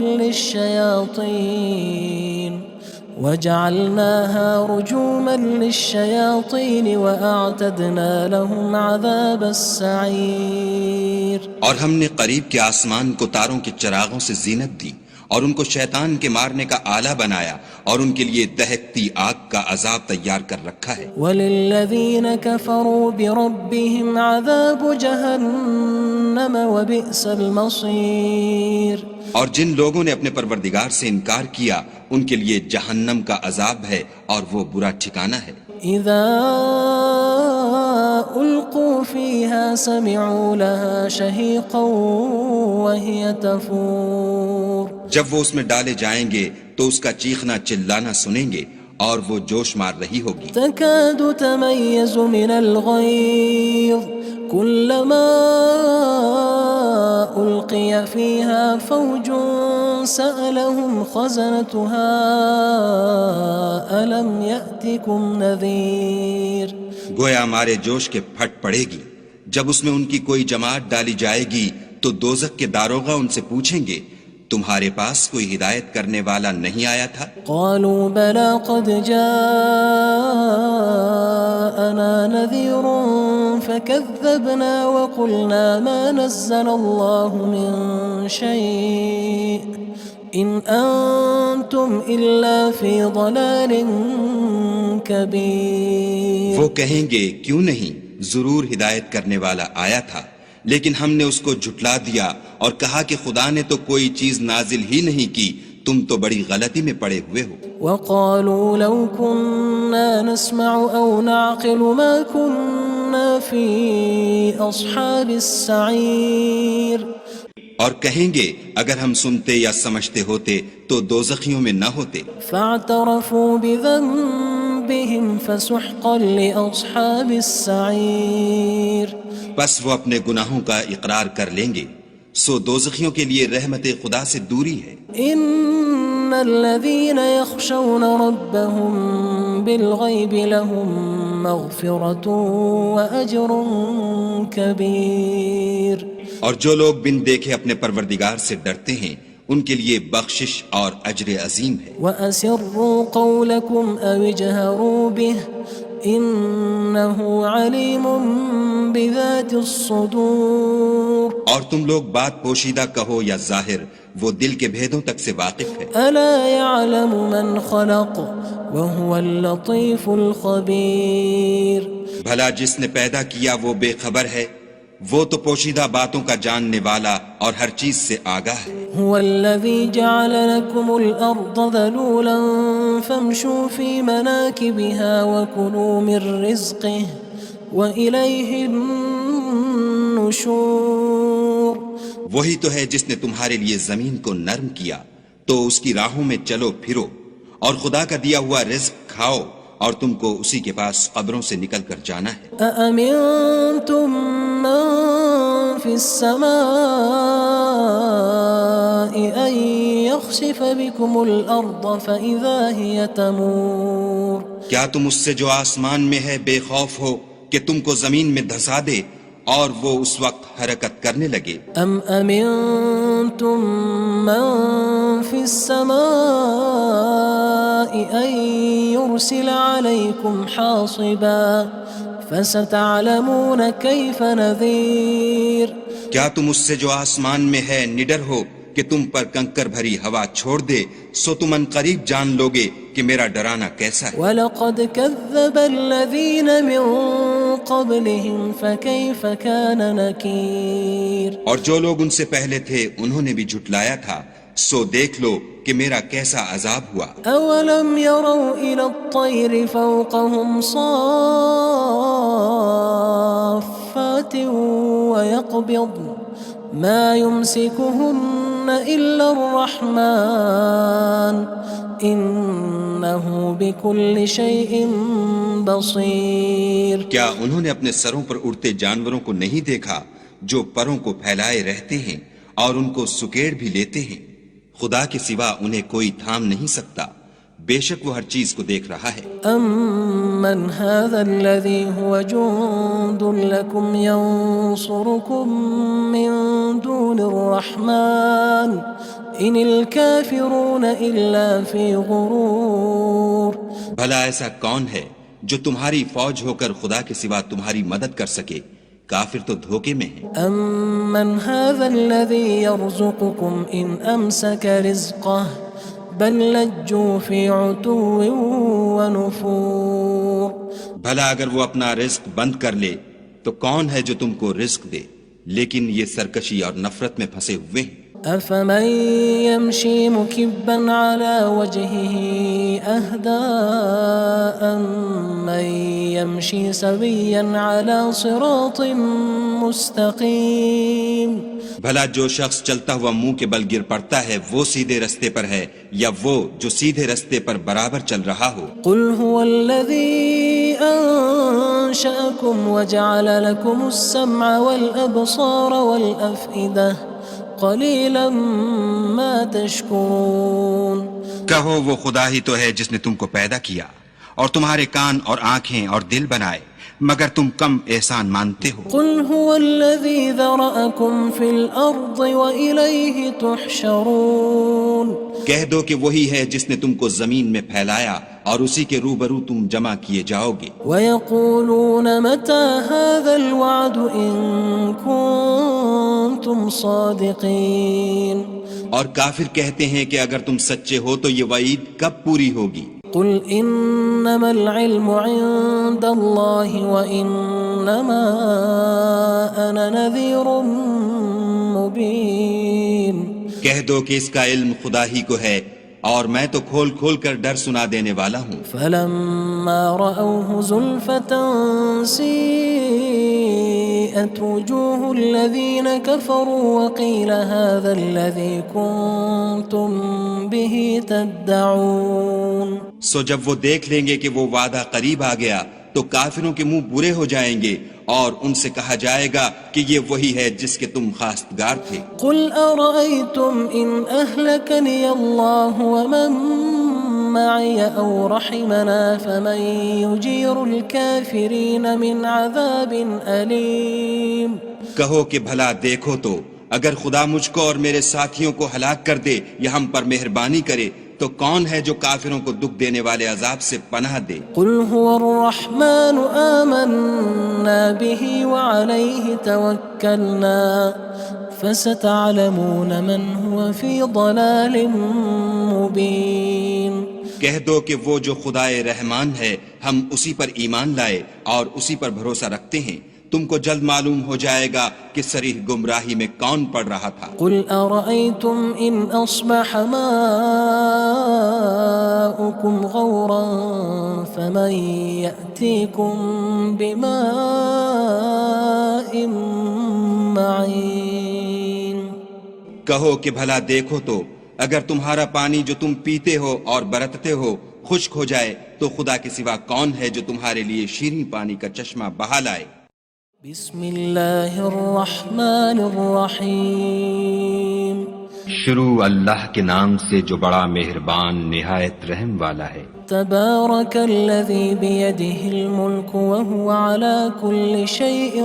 S1: لِلشَّيَاطِينِ وَأَعْتَدْنَا لَهُمْ عَذَابَ السَّعِيرِ
S3: اور ہم نے قریب کے آسمان کو تاروں کے چراغوں سے زینت دی اور ان کو شیطان کے مارنے کا آلہ بنایا اور ان کے لیے دہکتی آگ کا عذاب تیار کر رکھا ہے۔
S1: وَلِلَّذِينَ كَفَرُوا بِرَبِّهِمْ عَذَابُ جَهَنَّمَ وَبِئْسَ الْمَصِيرُ
S3: اور جن لوگوں نے اپنے پروردگار سے انکار کیا ان کے لیے جہنم کا عذاب ہے اور وہ برا ٹھکانہ ہے۔
S1: اذا القوا فيها سمعوا لها شهيقا وهي تفور
S3: جب وہ اس میں ڈالے جائیں گے تو اس کا چیخنا چلانا سنیں گے اور وہ جوش مار رہی ہوگی۔
S1: تكاد تميز من الغيظ كلما ألقي فيها فوج سألهم خزنتها ألم يأتكم نذير
S3: گویا مارے جوش کے پھٹ پڑے گی جب اس میں ان کی کوئی جماعت ڈالی جائے گی تو دوزخ کے داروغہ ان سے پوچھیں گے تمہارے پاس کوئی ہدایت کرنے والا نہیں آیا تھا؟
S1: قالوا بلى قد جاءنا نذير فكذبنا وقلنا ما نزل الله من شيء إن أنتم إلا في ضلال كبير
S3: وہ کہیں گے کیوں نہیں، ضرور ہدایت کرنے والا آیا تھا، لیکن ہم نے اس کو جھٹلا دیا اور کہا کہ خدا نے تو کوئی چیز نازل ہی نہیں کی، تم تو بڑی غلطی میں پڑے ہوئے ہو۔
S1: وقالوا لو كنا نسمع أو نعقل ما كنا في أصحاب السعير
S3: اور کہیں گے اگر ہم سنتے یا سمجھتے ہوتے تو دوزخیوں میں نہ ہوتے۔
S1: فاعترفوا بذنبهم فسحقا لأصحاب السعير
S3: بس وہ اپنے گناہوں کا اقرار کر لیں گے، سو دوزخیوں کے لیے رحمت خدا سے دوری ہے۔
S1: ان الذين يخشون ربهم بالغيب لهم مغفرة وأجر كبير
S3: اور جو لوگ بن دیکھے اپنے پروردگار سے ڈرتے ہیں ان کے لیے بخشش اور اجر عظیم ہے۔
S1: وَأَسِرُّوا قَوْلَكُمْ أَوِ اجْهَرُوا بِهِ إِنَّهُ عَلِيمٌ بِذَاتِ الصُّدُورِ
S3: اور تم لوگ بات پوشیدہ کہو یا ظاہر، وہ دل کے بھیدوں تک سے واقف ہے۔
S1: أَلَا يَعْلَمُ مَنْ خَلَقَ وَهُوَ اللَّطِيفُ الْخَبِيرُ
S3: بھلا جس نے پیدا کیا وہ بے خبر ہے، وہ تو پوشیدہ باتوں کا جاننے والا اور ہر چیز سے آگاہ ہے۔
S1: هو الذي جعل لكم الأرض ذلولا فامشوا في مناكبها وكلوا من رزقه وإليه النشور.
S3: وہی تو ہے جس نے تمہارے لیے زمین کو نرم کیا تو اس کی راہوں میں چلو پھرو اور خدا کا دیا ہوا رزق کھاؤ اور تم کو اسی کے پاس قبروں سے نکل کر جانا ہے.
S1: أأمنتم من في السماء أن يخسف بكم الأرض فإذا هي تمور.
S3: کیا تم اس سے جو آسمان میں ہے بے خوف ہو کہ تم کو زمین میں دھسا دے اور وہ اس وقت حرکت کرنے لگے؟
S1: أم أمنتم من في السماء أن يرسل عليكم حاصبا فستعلمون كيف نذير.
S3: کیا تم اس سے جو آسمان میں ہے نڈر ہو کہ تم پر کنکر بھری ہوا چھوڑ دے سو تم ان قریب جان لوگے کہ میرا ڈرانا کیسا ہے.
S1: وَلَقَدْ كَذَّبَ الَّذِينَ مِن قَبْلِهِمْ فَكَيْفَ كَانَ نَكِيرٌ.
S3: اور جو لوگ ان سے پہلے تھے انہوں نے بھی جھٹلایا تھا سو دیکھ لو کہ میرا کیسا عذاب ہوا.
S1: أَوَلَمْ يَرَوْا إِلَى الطَّيْرِ فَوْقَهُمْ صَافَّاتٍ وَيَقْبِضْنَ مَا يُمْسِكُهُنَّ إِلَّا الرَّحْمَنُ إِنَّهُ بِكُلِّ شَيْءٍ بَصِيرٌ.
S3: کیا انہوں نے اپنے سروں پر اڑتے جانوروں کو نہیں دیکھا جو پروں کو پھیلائے رہتے ہیں اور ان کو سکیڑ بھی لیتے ہیں؟ خدا کے سوا انہیں کوئی تھام نہیں سکتا، بے شک وہ ہر چیز کو دیکھ رہا ہے.
S1: أَمَّنْ هَذَا الَّذِي هُوَ جُندٌ لَكُمْ يَنصُرُكُم مِّن دُونِ الرَّحْمَنِ إِنِ الْكَافِرُونَ إِلَّا فِي غُرُورٍ.
S3: بھلا ایسا کون ہے جو تمہاری فوج ہو کر خدا کے سوا تمہاری مدد کر سکے؟ کافر تو دھوکے میں ہیں.
S1: أَمَّنْ هَذَا الَّذِي يَرْزُقُكُمْ إِنْ أَمْسَكَ رِزْقَهُ بَلْ لَجُّوا فِي عُتُوٍّ وَنُفُورٍ.
S3: بھلا اگر وہ اپنا رزق بند کر لے تو کون ہے جو تم کو رزق دے؟ لیکن یہ سرکشی اور نفرت میں پھنسے ہوئے ہیں.
S1: أَفَمَن يَمْشِي مُكِبًّا عَلَى وَجْهِهِ أَهْدَىٰ أَمَّن يَمْشِي سَوِيًّا عَلَى صِرَاطٍ مُّسْتَقِيمٍ.
S3: بھلا جو شخص چلتا ہوا منہ کے بل گر پڑتا ہے وہ سیدھے رستے پر ہے یا وہ جو سیدھے رستے پر برابر چل رہا ہو؟
S1: قُلْ هُوَ الَّذِي أَنشَأَكُمْ وَجَعَلَ لَكُمُ السَّمْعَ وَالْأَبْصَارَ وَالْأَفْئِدَةَ قَلِيلًا مَا تَشْكُرُونَ.
S3: کہو وہ خدا ہی تو ہے جس نے تم کو پیدا کیا اور تمہارے کان اور آنکھیں اور دل بنائے مگر تم کم احسان مانتے ہو.
S1: قُلْ هُوَ الَّذِي ذَرَأَكُمْ فِي الْأَرْضِ وَإِلَيْهِ تُحْشَرُونَ.
S3: کہہ دو کہ وہی ہے جس نے تم کو زمین میں پھیلایا اور اسی کے روبرو تم جمع کیے جاؤ گے.
S1: وَيَقُولُونَ مَتَى هَذَا الْوَعْدُ إِن كُنتُمْ صَادِقِينَ.
S3: اور کافر کہتے ہیں کہ اگر تم سچے ہو تو یہ وعید کب پوری ہوگی؟
S1: قُلْ إِنَّمَا الْعِلْمُ عِندَ اللَّهِ وَإِنَّمَا أَنَا نَذِيرٌ مُّبِينٌ.
S3: کہہ دو کہ اس کا علم خدا ہی کو ہے اور میں تو کھول کھول کر ڈر سنا دینے والا ہوں.
S1: فَلَمَّا رَأَوْهُ زُلْفَةً سِيئَتْ وُجُوهُ الَّذِينَ كَفَرُوا وَقِيلَ هَذَا الَّذِي كُنتُم بِهِ تَدَّعُونَ.
S3: سو جب وہ دیکھ لیں گے کہ وہ وعدہ قریب آ گیا تو کافروں کے منہ برے ہو جائیں گے اور ان سے کہا جائے گا کہ یہ وہی ہے جس کے تم خواستگار تھے.
S1: قُلْ أَرَأَيْتُمْ إِنْ أَهْلَكَنِيَ اللَّهُ وَمَن مَّعِيَ أَوْ رَحِمَنَا فَمَن يُجِيرُ الْكَافِرِينَ مِنْ عَذَابٍ أَلِيمٍ.
S3: کہو کہ بھلا دیکھو تو اگر خدا مجھ کو اور میرے ساتھیوں کو ہلاک کر دے یا ہم پر مہربانی کرے تو کون ہے جو کافروں کو دکھ دینے والے عذاب سے پناہ دے؟
S1: قُلْ هُوَ الرَّحْمَنُ آمَنَّا بِهِ وَعَلَيْهِ تَوَكَّلْنَا فَسَتَعْلَمُونَ مَنْ هُوَ فِي ضَلَالٍ مُّبِينٍ.
S3: کہہ دو کہ وہ جو خدائے رحمان ہے ہم اسی پر ایمان لائے اور اسی پر بھروسہ رکھتے ہیں تم کو جلد معلوم ہو جائے گا کہ صریح گمراہی میں کون پڑ رہا تھا۔
S1: قل أرأيتم إن أصبح ماؤكم غورا فمن يأتيكم بماء معين۔
S3: کہو کہ بھلا دیکھو تو اگر تمہارا پانی جو تم پیتے ہو اور برتتے ہو خشک ہو جائے تو خدا کے سوا کون ہے جو تمہارے لیے شیریں پانی کا چشمہ بہا لائے۔
S1: بسم اللہ الرحمن الرحیم۔
S2: شروع اللہ کے نام سے جو بڑا مہربان نہایت رحم والا ہے۔
S1: تبارک الذی بیدہ الملک وہو علی کل شیء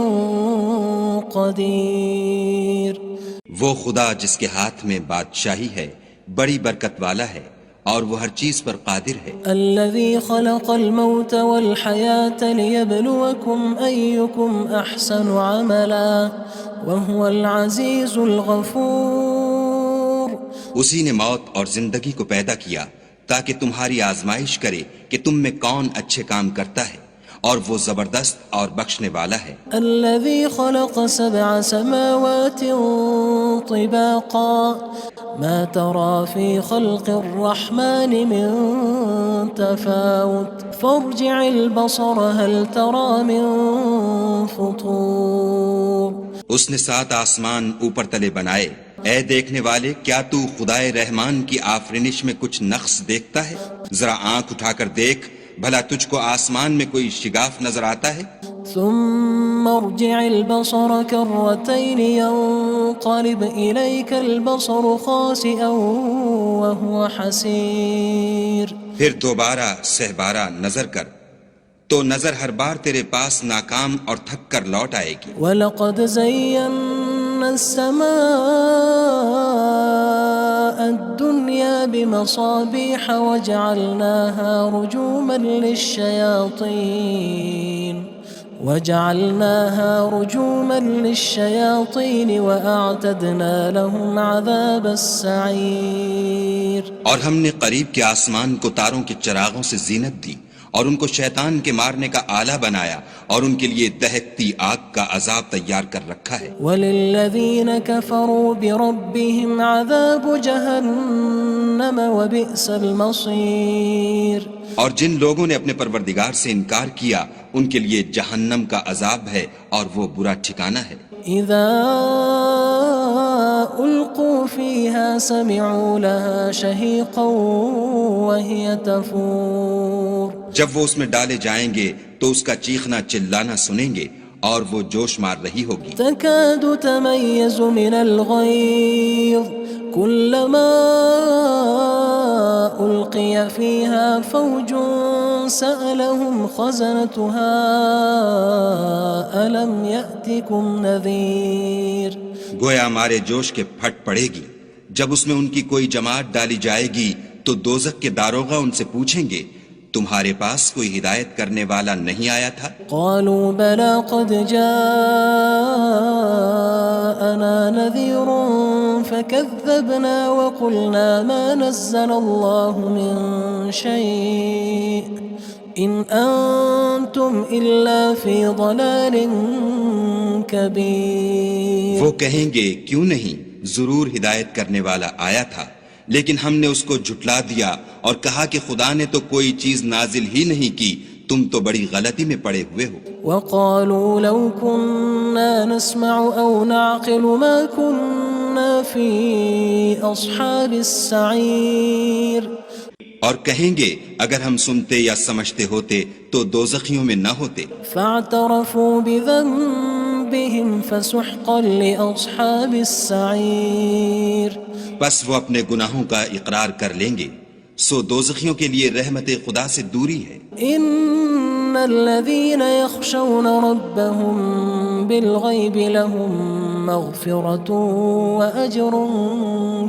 S1: قدیر۔
S3: وہ خدا جس کے ہاتھ میں بادشاہی ہے بڑی برکت والا ہے اور وہ ہر چیز پر قادر ہے۔
S1: الذي خلق الموت والحياة ليبلوكم أيكم أحسن عملا وهو العزيز الغفور۔
S3: اسی نے موت اور زندگی کو پیدا کیا تاکہ تمہاری آزمائش کرے کہ تم میں کون اچھے کام کرتا ہے اور وہ زبردست اور بخشنے والا ہے۔
S1: الذي خلق 7 سماوات طباقا ما ترى في خلق الرحمن من تفاوت فارجع البصر هل ترى من فطور۔
S3: اس نے 7 آسمان اوپر تلے بنائے، اے دیکھنے والے کیا تو خدائے رحمان کی آفرینش میں کچھ نقص دیکھتا ہے؟ ذرا آنکھ اٹھا کر دیکھ بھلا تجھ کو آسمان میں کوئی شگاف نظر آتا ہے؟
S1: ثم ارجع البصر كرتين ينقلب إليك البصر خاسئا وهو حسير۔
S3: پھر دوبارہ سہبارہ نظر کر تو نظر ہر بار تیرے پاس ناکام اور تھک کر لوٹ آئے گی۔
S1: وَلَقَدْ زَيَّنَّا السَّمَاءَ الدُّنْيَا بِمَصَابِيحَ وَجَعَلْنَاهَا رُجُومًا لِلشَّيَاطِينِ وَأَعْتَدْنَا لَهُمْ عَذَابَ السَّعِيرِ۔
S3: اور ہم نے قریب کے آسمان کو تاروں کے چراغوں سے زینت دی اور ان کو شیطان کے مارنے کا آلہ بنایا اور ان کے لیے دہکتی آگ کا عذاب تیار کر رکھا ہے۔
S1: وَلِلَّذِينَ كَفَرُوا بِرَبِّهِمْ عَذَابُ جَهَنَّمَ وَبِئْسَ الْمَصِيرُ۔
S3: اور جن لوگوں نے اپنے پروردگار سے انکار کیا ان کے لیے جہنم کا عذاب ہے اور وہ برا ٹھکانہ ہے۔
S1: اذا القوا فيها سمعوا لها شهيقا وهي تفور۔
S3: جب وہ اس میں ڈالے جائیں گے تو اس کا چیخنا چلانا سنیں گے اور وہ جوش مار رہی ہوگی۔
S1: تكاد تميز من الغيظ كلما ألقي فيها فوج سألهم خزنتها ألم يأتكم نذير۔
S3: گویا ہمارے جوش کے پھٹ پڑے گی جب اس میں ان کی کوئی جماعت ڈالی جائے گی تو دوزخ کے داروغہ ان سے پوچھیں گے تمہارے پاس کوئی ہدایت کرنے والا نہیں آیا تھا؟
S1: قالوا بلى قد جاءنا نذير فكذبنا وقلنا ما نزل الله من شيء إن أنتم إلا في ضلال كبير۔
S3: وہ کہیں گے کیوں نہیں، ضرور ہدایت کرنے والا آیا تھا، لیکن ہم نے اس کو جھٹلا دیا اور کہا کہ خدا نے تو کوئی چیز نازل ہی نہیں کی، تم تو بڑی غلطی میں پڑے ہوئے ہو۔
S1: وقالوا لو كنا نسمع أو نعقل ما كنا في أصحاب السعير۔
S3: اور کہیں گے اگر ہم سنتے یا سمجھتے ہوتے تو دوزخیوں میں نہ ہوتے۔
S1: فاعترفوا بذنبهم فسحقا لأصحاب السعير۔
S3: بس وہ اپنے گناہوں کا اقرار کر لیں گے، سو دوزخیوں کے لیے رحمت خدا سے دوری ہے۔
S1: ان الذين يخشون ربهم بالغيب لهم مغفرة وأجر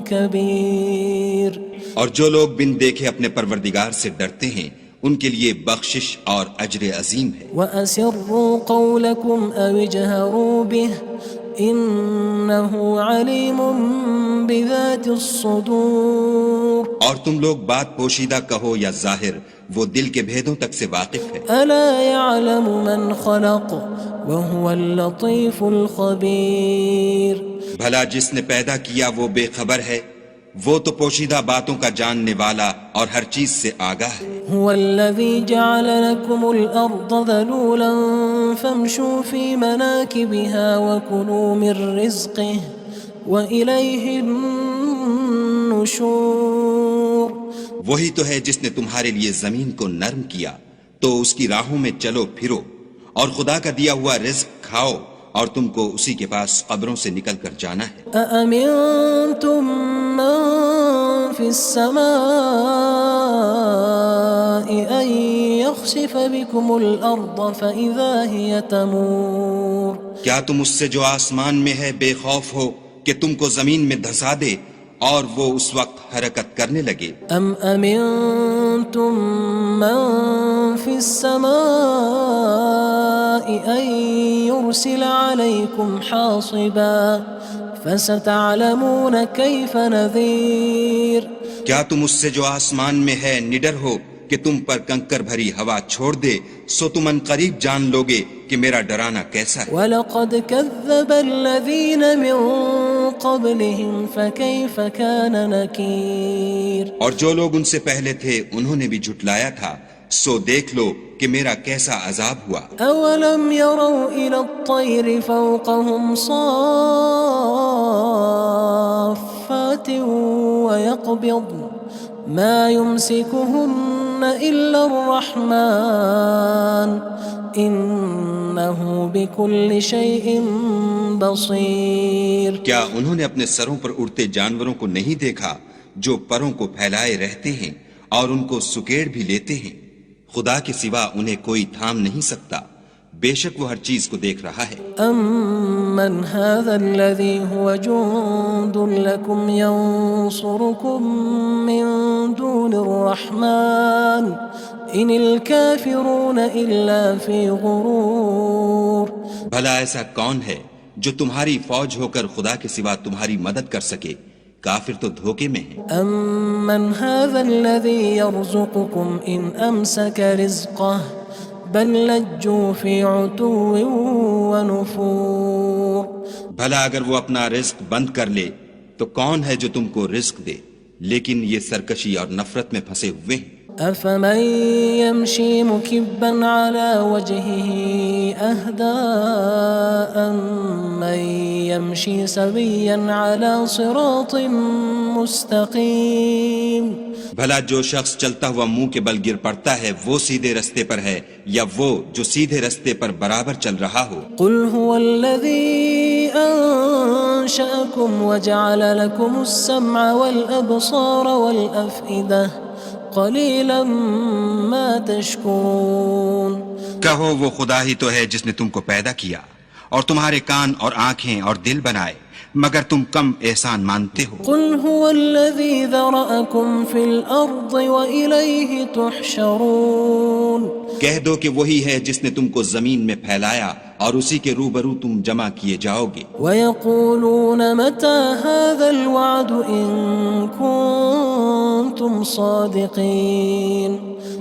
S1: كبير۔
S3: اور جو لوگ بن دیکھے اپنے پروردگار سے ڈرتے ہیں ان کے لیے بخشش اور اجر عظیم ہے۔
S1: وَأَسِرُّوا قَوْلَكُمْ أَوِ اجْهَرُوا بِهِ إِنَّهُ عَلِيمٌ بِذَاتِ الصُّدُورِ۔
S3: اور تم لوگ بات پوشیدہ کہو یا ظاہر، وہ دل کے بھیدوں تک سے واقف ہے۔
S1: أَلَا يَعْلَمُ مَنْ خَلَقَ وهو اللطيف الخبير.
S3: بھلا جس نے پیدا کیا وہ بے خبر ہے، وہ تو پوشیدہ باتوں کا جاننے والا اور ہر چیز سے آگاہ ہے.
S1: هو الذي جعل لكم الأرض ذلولا فامشوا في مناكبها وكلوا من رزقه وإليه النشور.
S3: وہی تو ہے جس نے تمہارے لیے زمین کو نرم کیا تو اس کی راہوں میں چلو پھرو اور خدا کا دیا ہوا رزق کھاؤ اور تم کو اسی کے پاس قبروں سے نکل کر جانا ہے.
S1: أأمنتم من في السماء أن يخسف بكم الأرض فإذا هي تمور.
S3: کیا تم اس سے جو آسمان میں ہے بے خوف ہو کہ تم کو زمین میں دھسا دے اور وہ اس وقت حرکت کرنے لگے؟
S1: أم أمنتم من في السماء أن يرسل عليكم حاصبا فستعلمون كيف نذير.
S3: کیا تم اس سے جو آسمان میں ہے نڈر ہو کہ تم پر کنکر بھری ہوا چھوڑ دے، سو تم ان قریب جان لوگے کہ میرا ڈرانا کیسا ہے.
S1: وَلَقَدْ كَذَّبَ الَّذِينَ مِن قَبْلِهِمْ فَكَيْفَ كَانَ نَكِيرٌ.
S3: اور جو لوگ ان سے پہلے تھے انہوں نے بھی جھٹلایا تھا، سو دیکھ لو کہ میرا کیسا عذاب ہوا.
S1: أَوَلَمْ يَرَوْا إِلَى الطَّيْرِ فَوْقَهُمْ صَافَّاتٍ وَيَقْبِضْنَ مَا يُمْسِكُهُنَّ إِلَّا الرَّحْمَنُ إِنَّهُ بِكُلِّ شَيْءٍ بَصِيرٌ.
S3: کیا انہوں نے اپنے سروں پر اڑتے جانوروں کو نہیں دیکھا جو پروں کو پھیلائے رہتے ہیں اور ان کو سکیڑ بھی لیتے ہیں؟ خدا کے سوا انہیں کوئی تھام نہیں سکتا، بے شک وہ ہر چیز کو دیکھ رہا ہے.
S1: أَمَّنْ هَذَا الَّذِي هُوَ جُندٌ لَكُمْ يَنصُرُكُم مِّن دُونِ الرَّحْمَنِ إِنِ الْكَافِرُونَ إِلَّا فِي غُرُورٍ.
S3: بھلا ایسا کون ہے جو تمہاری فوج ہو کر خدا کے سوا تمہاری مدد کر سکے؟ کافر تو دھوکے میں ہیں.
S1: أَمَّنْ هَذَا الَّذِي يَرْزُقُكُمْ إِنْ أَمْسَكَ رِزْقَهُ بَلْ لَجُّوا فِي عُتُوٍّ وَنُفُورٍ.
S3: بھلا اگر وہ اپنا رزق بند کر لے تو کون ہے جو تم کو رزق دے؟ لیکن یہ سرکشی اور نفرت میں پھنسے ہوئے ہیں.
S1: أَفَمَن يَمْشِي مُكِبًّا عَلَى وَجْهِهِ أَهْدَىٰ أَمَّن يَمْشِي سَوِيًّا عَلَى صِرَاطٍ مُّسْتَقِيمٍ.
S3: بھلا جو شخص چلتا ہوا منہ کے بل گر پڑتا ہے وہ سیدھے رستے پر ہے یا وہ جو سیدھے رستے پر برابر چل رہا ہو؟
S1: قُلْ هُوَ الَّذِي أَنشَأَكُمْ وَجَعَلَ لَكُمُ السَّمْعَ وَالْأَبْصَارَ وَالْأَفْئِدَةَ قَلِيلًا مَا تَشْكُرُونَ.
S3: کہو وہ خدا ہی تو ہے جس نے تم کو پیدا کیا اور تمہارے کان اور آنکھیں اور دل بنائے، مگر تم کم احسان مانتے ہو.
S1: قُلْ هُوَ الَّذِي ذَرَأَكُمْ فِي الْأَرْضِ وَإِلَيْهِ تُحْشَرُونَ.
S3: کہہ دو کہ وہی ہے جس نے تم کو زمین میں پھیلایا اور اسی کے روبرو تم جمع کیے جاؤ گے.
S1: وَيَقُولُونَ مَتَى هَذَا الْوَعْدُ إِن كُنتُمْ صَادِقِينَ.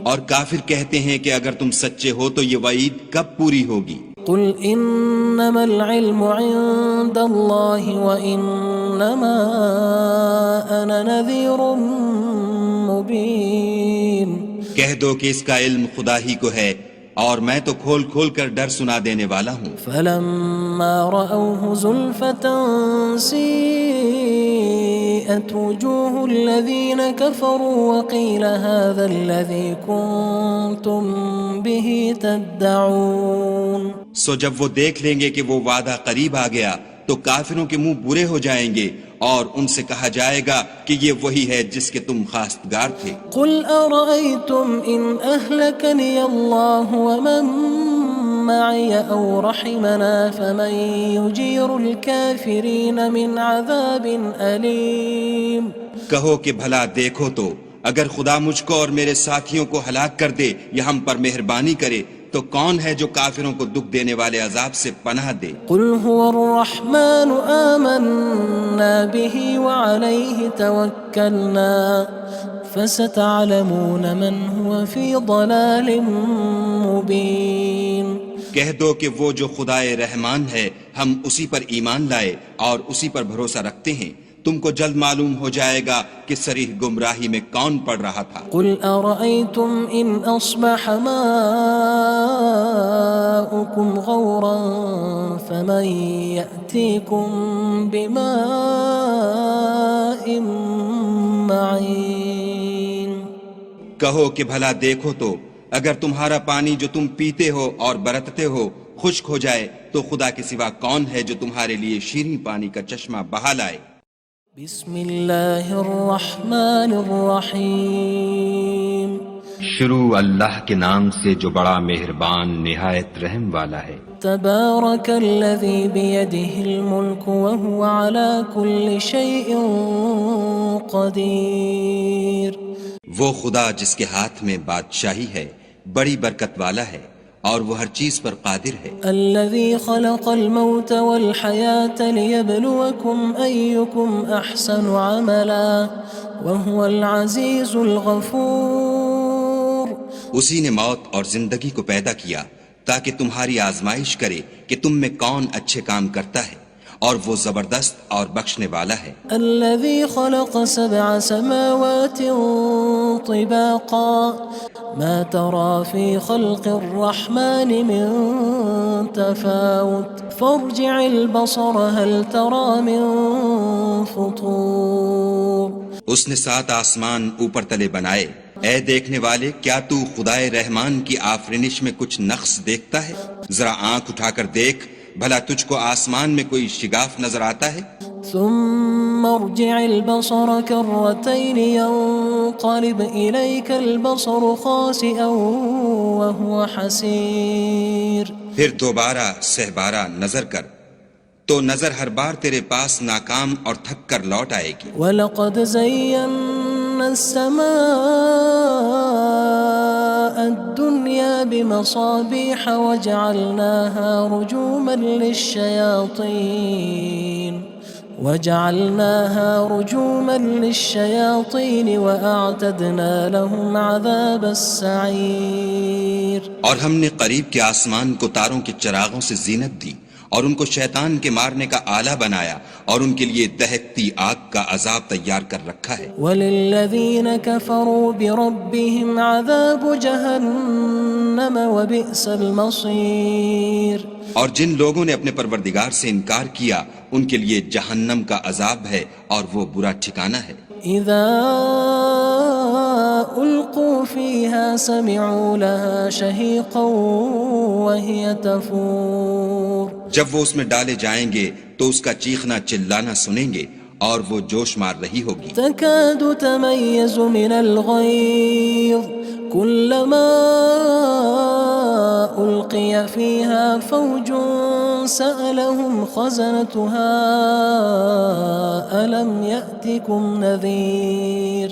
S3: اور کافر کہتے ہیں کہ اگر تم سچے ہو تو یہ وعید کب پوری ہوگی؟
S1: قُلْ إِنَّمَا الْعِلْمُ عِندَ اللَّهِ وَإِنَّمَا أَنَا نَذِيرٌ مُّبِينٌ.
S3: کہہ دو کہ اس کا علم خدا ہی کو ہے اور میں تو کھول کھول کر ڈر سنا دینے والا ہوں.
S1: فَلَمَّا رَأَوْهُ زُلْفَةً سِيئَتْ وُجُوهُ الَّذِينَ كَفَرُوا وَقِيلَ هَذَا الَّذِي كُنتُم بِهِ تَدَّعُونَ.
S3: سو جب وہ دیکھ لیں گے کہ وہ وعدہ قریب آ گیا تو کافروں کے منہ برے ہو جائیں گے اور ان سے کہا جائے گا کہ یہ وہی ہے جس کے تم خواستگار تھے.
S1: قُلْ أَرَأَيْتُمْ إِنْ أَهْلَكَنِيَ اللَّهُ وَمَن مَّعِيَ أَوْ رَحِمَنَا فَمَن يُجِيرُ الْكَافِرِينَ مِنْ عَذَابٍ أَلِيمٍ.
S3: کہو کہ بھلا دیکھو تو اگر خدا مجھ کو اور میرے ساتھیوں کو ہلاک کر دے یا ہم پر مہربانی کرے تو کون ہے جو کافروں کو دکھ دینے والے عذاب سے پناہ دے؟
S1: قُلْ هُوَ الرَّحْمَنُ آمَنَّا بِهِ وَعَلَيْهِ تَوَكَّلْنَا فَسَتَعْلَمُونَ مَنْ هُوَ فِي ضَلَالٍ مُّبِينٍ.
S3: کہہ دو کہ وہ جو خدائے رحمان ہے ہم اسی پر ایمان لائے اور اسی پر بھروسہ رکھتے ہیں، تم کو جلد معلوم ہو جائے گا کہ صریح گمراہی میں کون پڑ رہا تھا۔
S1: قل أرأيتم إن أصبح ماؤكم غورا فمن يأتيكم بماء معين۔
S3: کہو کہ بھلا دیکھو تو اگر تمہارا پانی جو تم پیتے ہو اور برتتے ہو خشک ہو جائے تو خدا کے سوا کون ہے جو تمہارے لیے شیریں پانی کا چشمہ بہا لائے۔
S1: بسم اللہ الرحمن الرحیم۔
S2: شروع اللہ کے نام سے جو بڑا مہربان نہایت رحم والا ہے۔
S1: تبارک الذی بیدہ الملک وہو علی کل شیء قدیر۔
S3: وہ خدا جس کے ہاتھ میں بادشاہی ہے بڑی برکت والا ہے اور وہ ہر چیز پر قادر ہے۔
S1: الذي خلق الموت والحياة ليبلوكم أيكم أحسن عملا وهو العزيز الغفور۔
S3: اسی نے موت اور زندگی کو پیدا کیا تاکہ تمہاری آزمائش کرے کہ تم میں کون اچھے کام کرتا ہے، اور وہ زبردست اور بخشنے والا ہے۔
S1: الذي خلق 7 سماوات طباقا ما ترى في خلق الرحمن من تفاوت فارجع البصر هل ترى من فطور۔
S3: اس نے 7 آسمان اوپر تلے بنائے، اے دیکھنے والے کیا تو خدائے رحمان کی آفرینش میں کچھ نقص دیکھتا ہے؟ ذرا آنکھ اٹھا کر دیکھ، بھلا تجھ کو آسمان میں کوئی شگاف نظر آتا ہے؟
S1: ثم ارجع البصر كرتين ينقلب إليك البصر خاسئا وهو حسير۔
S3: پھر دوبارہ سہبارہ نظر کر تو نظر ہر بار تیرے پاس ناکام اور تھک کر لوٹ آئے گی۔
S1: وَلَقَدْ زَيَّنَّا السَّمَاءَ الدُّنْيَا بِمَصَابِيحَ وَجَعَلْنَاهَا رُجُومًا لِلشَّيَاطِينِ وَأَعْتَدْنَا لَهُمْ عَذَابَ السَّعِيرِ۔
S3: اور ہم نے قریب کے آسمان کو تاروں کے چراغوں سے زینت دی اور ان کو شیطان کے مارنے کا آلہ بنایا اور ان کے لیے دہکتی آگ کا عذاب تیار کر رکھا ہے۔
S1: وَلِلَّذِينَ كَفَرُوا بِرَبِّهِمْ عَذَابُ جَهَنَّمَ وَبِئْسَ الْمَصِيرُ۔
S3: اور جن لوگوں نے اپنے پروردگار سے انکار کیا ان کے لیے جہنم کا عذاب ہے اور وہ برا ٹھکانہ ہے۔
S1: اذا القوا فيها سمعوا لها شهيقا وهي تفور۔
S3: جب وہ اس میں ڈالے جائیں گے تو اس کا چیخنا چلانا سنیں گے اور وہ جوش مار رہی ہوگی۔
S1: تكاد تميز من الغيظ كلما ألقي فيها فوج سألهم خزنتها ألم يأتكم نذير۔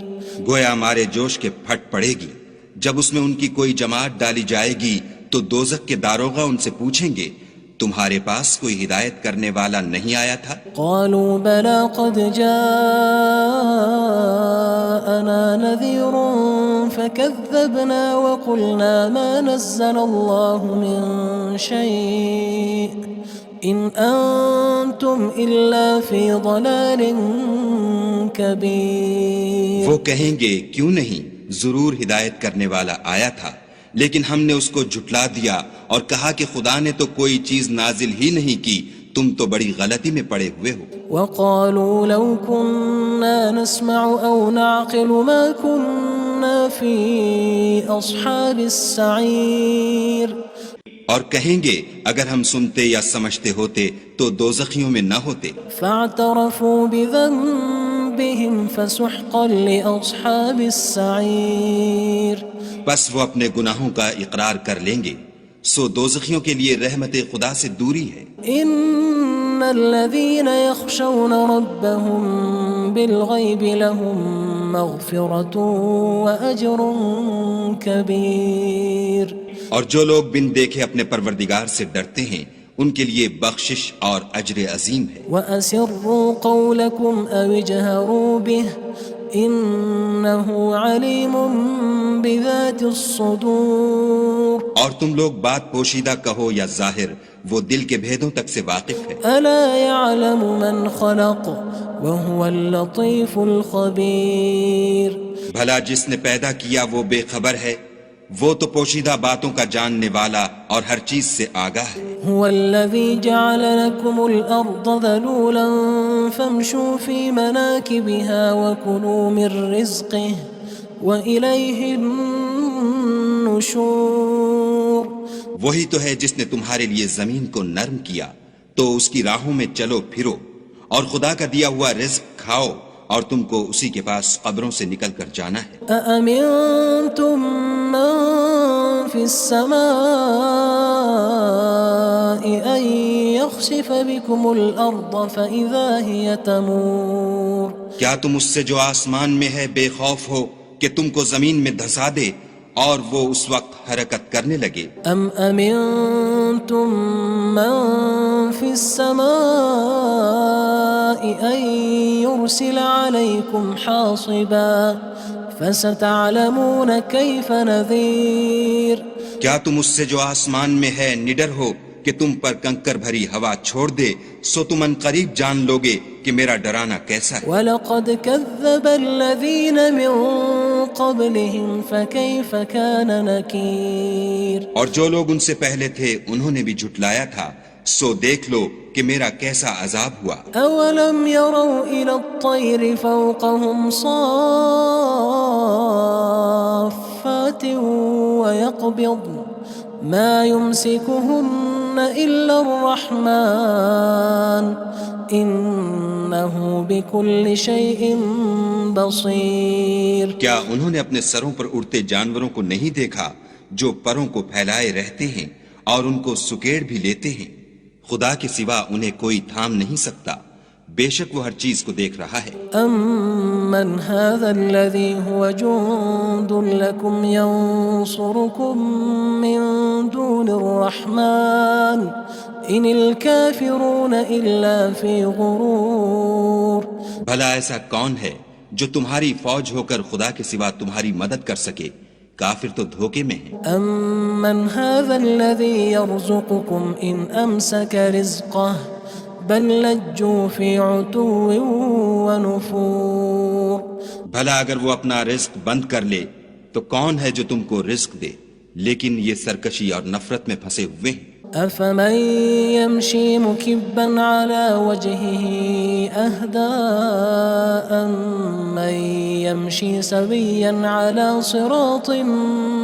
S3: گویا ہمارے جوش کے پھٹ پڑے گی جب اس میں ان کی کوئی جماعت ڈالی جائے گی تو دوزخ کے داروغہ ان سے پوچھیں گے تمہارے پاس کوئی ہدایت کرنے والا نہیں آیا تھا؟
S1: قالوا بلى قد جاءنا نذير فكذبنا وقلنا ما نزل الله من شيء إن أنتم إلا في ضلال كبير۔
S3: وہ کہیں گے کیوں نہیں، ضرور ہدایت کرنے والا آیا تھا، لیکن ہم نے اس کو جھٹلا دیا اور کہا کہ خدا نے تو کوئی چیز نازل ہی نہیں کی، تم تو بڑی غلطی میں پڑے ہوئے ہو۔
S1: وقالوا لو كنا نسمع أو نعقل ما كنا في أصحاب السعير۔
S3: اور کہیں گے اگر ہم سنتے یا سمجھتے ہوتے تو دوزخیوں میں نہ ہوتے۔
S1: فاعترفوا بذنبهم فسحقا لأصحاب السعير۔
S3: بس وہ اپنے گناہوں کا اقرار کر لیں گے، سو دوزخیوں کے لیے رحمت خدا سے دوری ہے۔
S1: ان الذين يخشون ربهم بالغيب لهم مغفرة وأجر كبير۔
S3: اور جو لوگ بن دیکھے اپنے پروردگار سے ڈرتے ہیں ان کے لیے بخشش اور اجر عظیم ہے۔
S1: وَأَسِرُّوا قَوْلَكُمْ أَوِ اجْهَرُوا بِهِ إنه عليم بذات الصدور
S3: اور تم لوگ بات پوشیدہ کہو یا ظاہر، وہ دل کے بھیدوں تک سے واقف ہے۔
S1: ألا يعلم من خلق وهو اللطيف الخبير
S3: بھلا جس نے پیدا کیا وہ بے خبر ہے، وہ تو پوشیدہ باتوں کا جاننے والا اور ہر چیز سے آگاہ ہے۔
S1: هو الذي جعل لكم الأرض ذلولا فامشوا في مناكبها وكلوا من رزقه وإليه النشور
S3: وہی تو ہے جس نے تمہارے لیے زمین کو نرم کیا، تو اس کی راہوں میں چلو پھرو اور خدا کا دیا ہوا رزق کھاؤ، اور تم کو اسی کے پاس قبروں سے نکل کر جانا ہے۔
S1: أأمنتم من في السماء أن يخسف بكم الأرض فإذا هي تمور
S3: کیا تم اس سے جو آسمان میں ہے بے خوف ہو کہ تم کو زمین میں دھسا دے اور وہ اس وقت حرکت کرنے لگے؟
S1: أم أمنتم من في السماء أن يرسل عليكم حاصبا فستعلمون كيف نذير
S3: کیا تم اس سے جو آسمان میں ہے نڈر ہو کہ تم پر کنکر بھری ہوا چھوڑ دے، سو تم ان قریب جان لوگے کہ میرا ڈرانا کیسا ہے۔
S1: وَلَقَدْ كَذَّبَ الَّذِينَ مِن قَبْلِهِمْ فَكَيْفَ كَانَ نَكِيرٌ
S3: اور جو لوگ ان سے پہلے تھے انہوں نے بھی جھٹلایا تھا، سو دیکھ لو کہ میرا کیسا عذاب ہوا۔
S1: أَوَلَمْ يَرَوْا إِلَى الطَّيْرِ فَوْقَهُمْ صَافَّاتٍ وَيَقْبِضْنَ مَا يُمْسِكُهُنَّ إِلَّا الرَّحْمَنُ إِنَّهُ بِكُلِّ شَيْءٍ بَصِيرٌ
S3: کیا انہوں نے اپنے سروں پر اڑتے جانوروں کو نہیں دیکھا جو پروں کو پھیلائے رہتے ہیں اور ان کو سکیڑ بھی لیتے ہیں؟ خدا کے سوا انہیں کوئی تھام نہیں سکتا، بے شک وہ ہر چیز کو دیکھ رہا ہے۔
S1: أَمَّنْ هَذَا الَّذِي هُوَ جُندٌ لَكُمْ يَنصُرُكُم مِّن دُونِ الرَّحْمَنِ إِنِ الْكَافِرُونَ إِلَّا فِي غُرُورٍ
S3: بھلا ایسا کون ہے جو تمہاری فوج ہو کر خدا کے سوا تمہاری مدد کر سکے؟ کافر تو دھوکے میں ہیں۔
S1: أَمَّنْ هَذَا الَّذِي يَرْزُقُكُمْ إِنْ أَمْسَكَ رِزْقَهُ بَلْ لَجُّوا فِي عُتُوٍّ وَنُفُورٍ
S3: بھلا اگر وہ اپنا رزق بند کر لے تو کون ہے جو تم کو رزق دے، لیکن یہ سرکشی اور نفرت میں پھنسے ہوئے ہیں۔
S1: أَفَمَن يَمْشِي مُكِبًّا عَلَى وَجْهِهِ أَهْدَىٰ أَمَّن يَمْشِي سَوِيًّا عَلَى صِرَاطٍ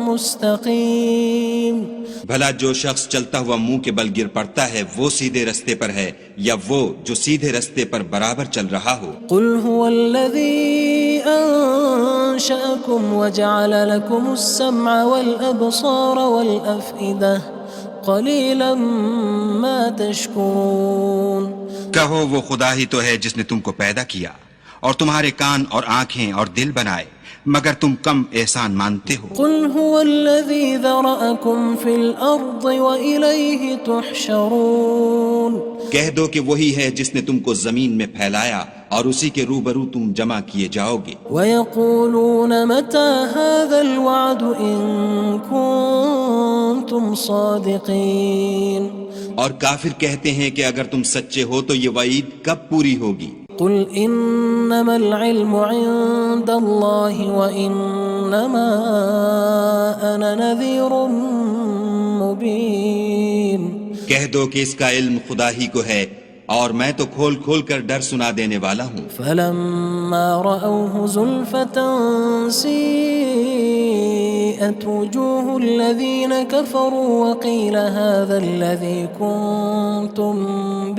S1: مُّسْتَقِيمٍ
S3: بھلا جو شخص چلتا ہوا منہ کے بل گر پڑتا ہے وہ سیدھے رستے پر ہے یا وہ جو سیدھے رستے پر برابر چل رہا ہو؟
S1: قُلْ هُوَ الَّذِي أَنشَأَكُمْ وَجَعَلَ لَكُمُ السَّمْعَ وَالْأَبْصَارَ وَالْأَفْئِدَةَ قَلِيلًا مَا تَشْكُرُونَ
S3: کہو وہ خدا ہی تو ہے جس نے تم کو پیدا کیا اور تمہارے کان اور آنکھیں اور دل بنائے، مگر تم کم احسان مانتے ہو۔
S1: قُلْ هُوَ الَّذِي ذَرَأَكُمْ فِي الْأَرْضِ وَإِلَيْهِ تُحْشَرُونَ
S3: کہہ دو کہ وہی ہے جس نے تم کو زمین میں پھیلایا اور اسی کے روبرو تم جمع کیے جاؤ گے۔
S1: وَيَقُولُونَ مَتَى هَذَا الْوَعْدُ إِن كُنتُمْ صَادِقِينَ
S3: اور کافر کہتے ہیں کہ اگر تم سچے ہو تو یہ وعید کب پوری ہوگی؟
S1: قُلْ إِنَّمَا الْعِلْمُ عِندَ اللَّهِ وَإِنَّمَا أَنَا نَذِيرٌ مُّبِينٌ
S3: کہہ دو کہ اس کا علم خدا ہی کو ہے اور میں تو کھول کھول کر ڈر سنا دینے والا ہوں۔
S1: فَلَمَّا رَأَوْهُ زُلْفَةً سِيئَتْ وُجُوهُ الَّذِينَ كَفَرُوا وَقِيلَ هَذَا الَّذِي كُنتُم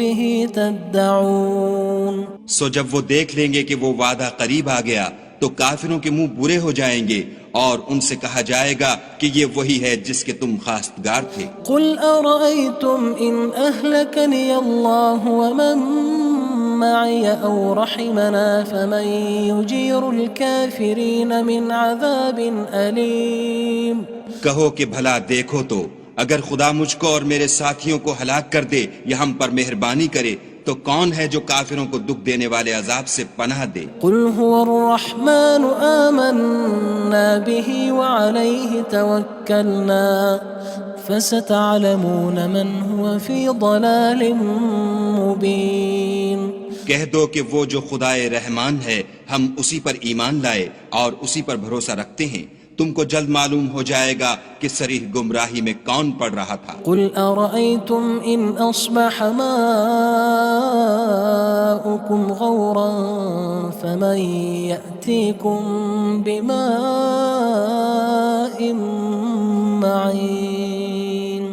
S1: بِهِ تَدَّعُونَ
S3: سو جب وہ دیکھ لیں گے کہ وہ وعدہ قریب آ گیا تو کافروں کے منہ برے ہو جائیں گے اور ان سے کہا جائے گا کہ یہ وہی ہے جس کے تم خواستگار تھے۔
S1: قُلْ أَرَأَيْتُمْ إِنْ أَهْلَكَنِيَ اللَّهُ وَمَن مَّعِيَ أَوْ رَحِمَنَا فَمَن يُجِيرُ الْكَافِرِينَ مِنْ عَذَابٍ أَلِيمٍ
S3: کہو کہ بھلا دیکھو تو اگر خدا مجھ کو اور میرے ساتھیوں کو ہلاک کر دے یا ہم پر مہربانی کرے تو کون ہے جو کافروں کو دکھ دینے والے عذاب سے پناہ دے؟
S1: قل هو الرحمن آمنا به وعليه توكلنا فستعلمون من هو في ضلال مبين
S3: کہہ دو کہ وہ جو خدائے رحمان ہے ہم اسی پر ایمان لائے اور اسی پر بھروسہ رکھتے ہیں، تم کو جلد معلوم ہو جائے گا کہ صریح گمراہی میں کون پڑ رہا تھا۔
S1: قل أرأيتم إن أصبح ماؤكم غورا فمن يأتيكم بماء معين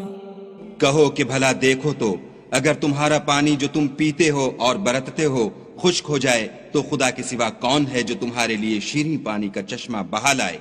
S3: کہو کہ بھلا دیکھو تو اگر تمہارا پانی جو تم پیتے ہو اور برتتے ہو خشک ہو جائے تو خدا کے سوا کون ہے جو تمہارے لیے شیریں پانی کا چشمہ بہا لائے؟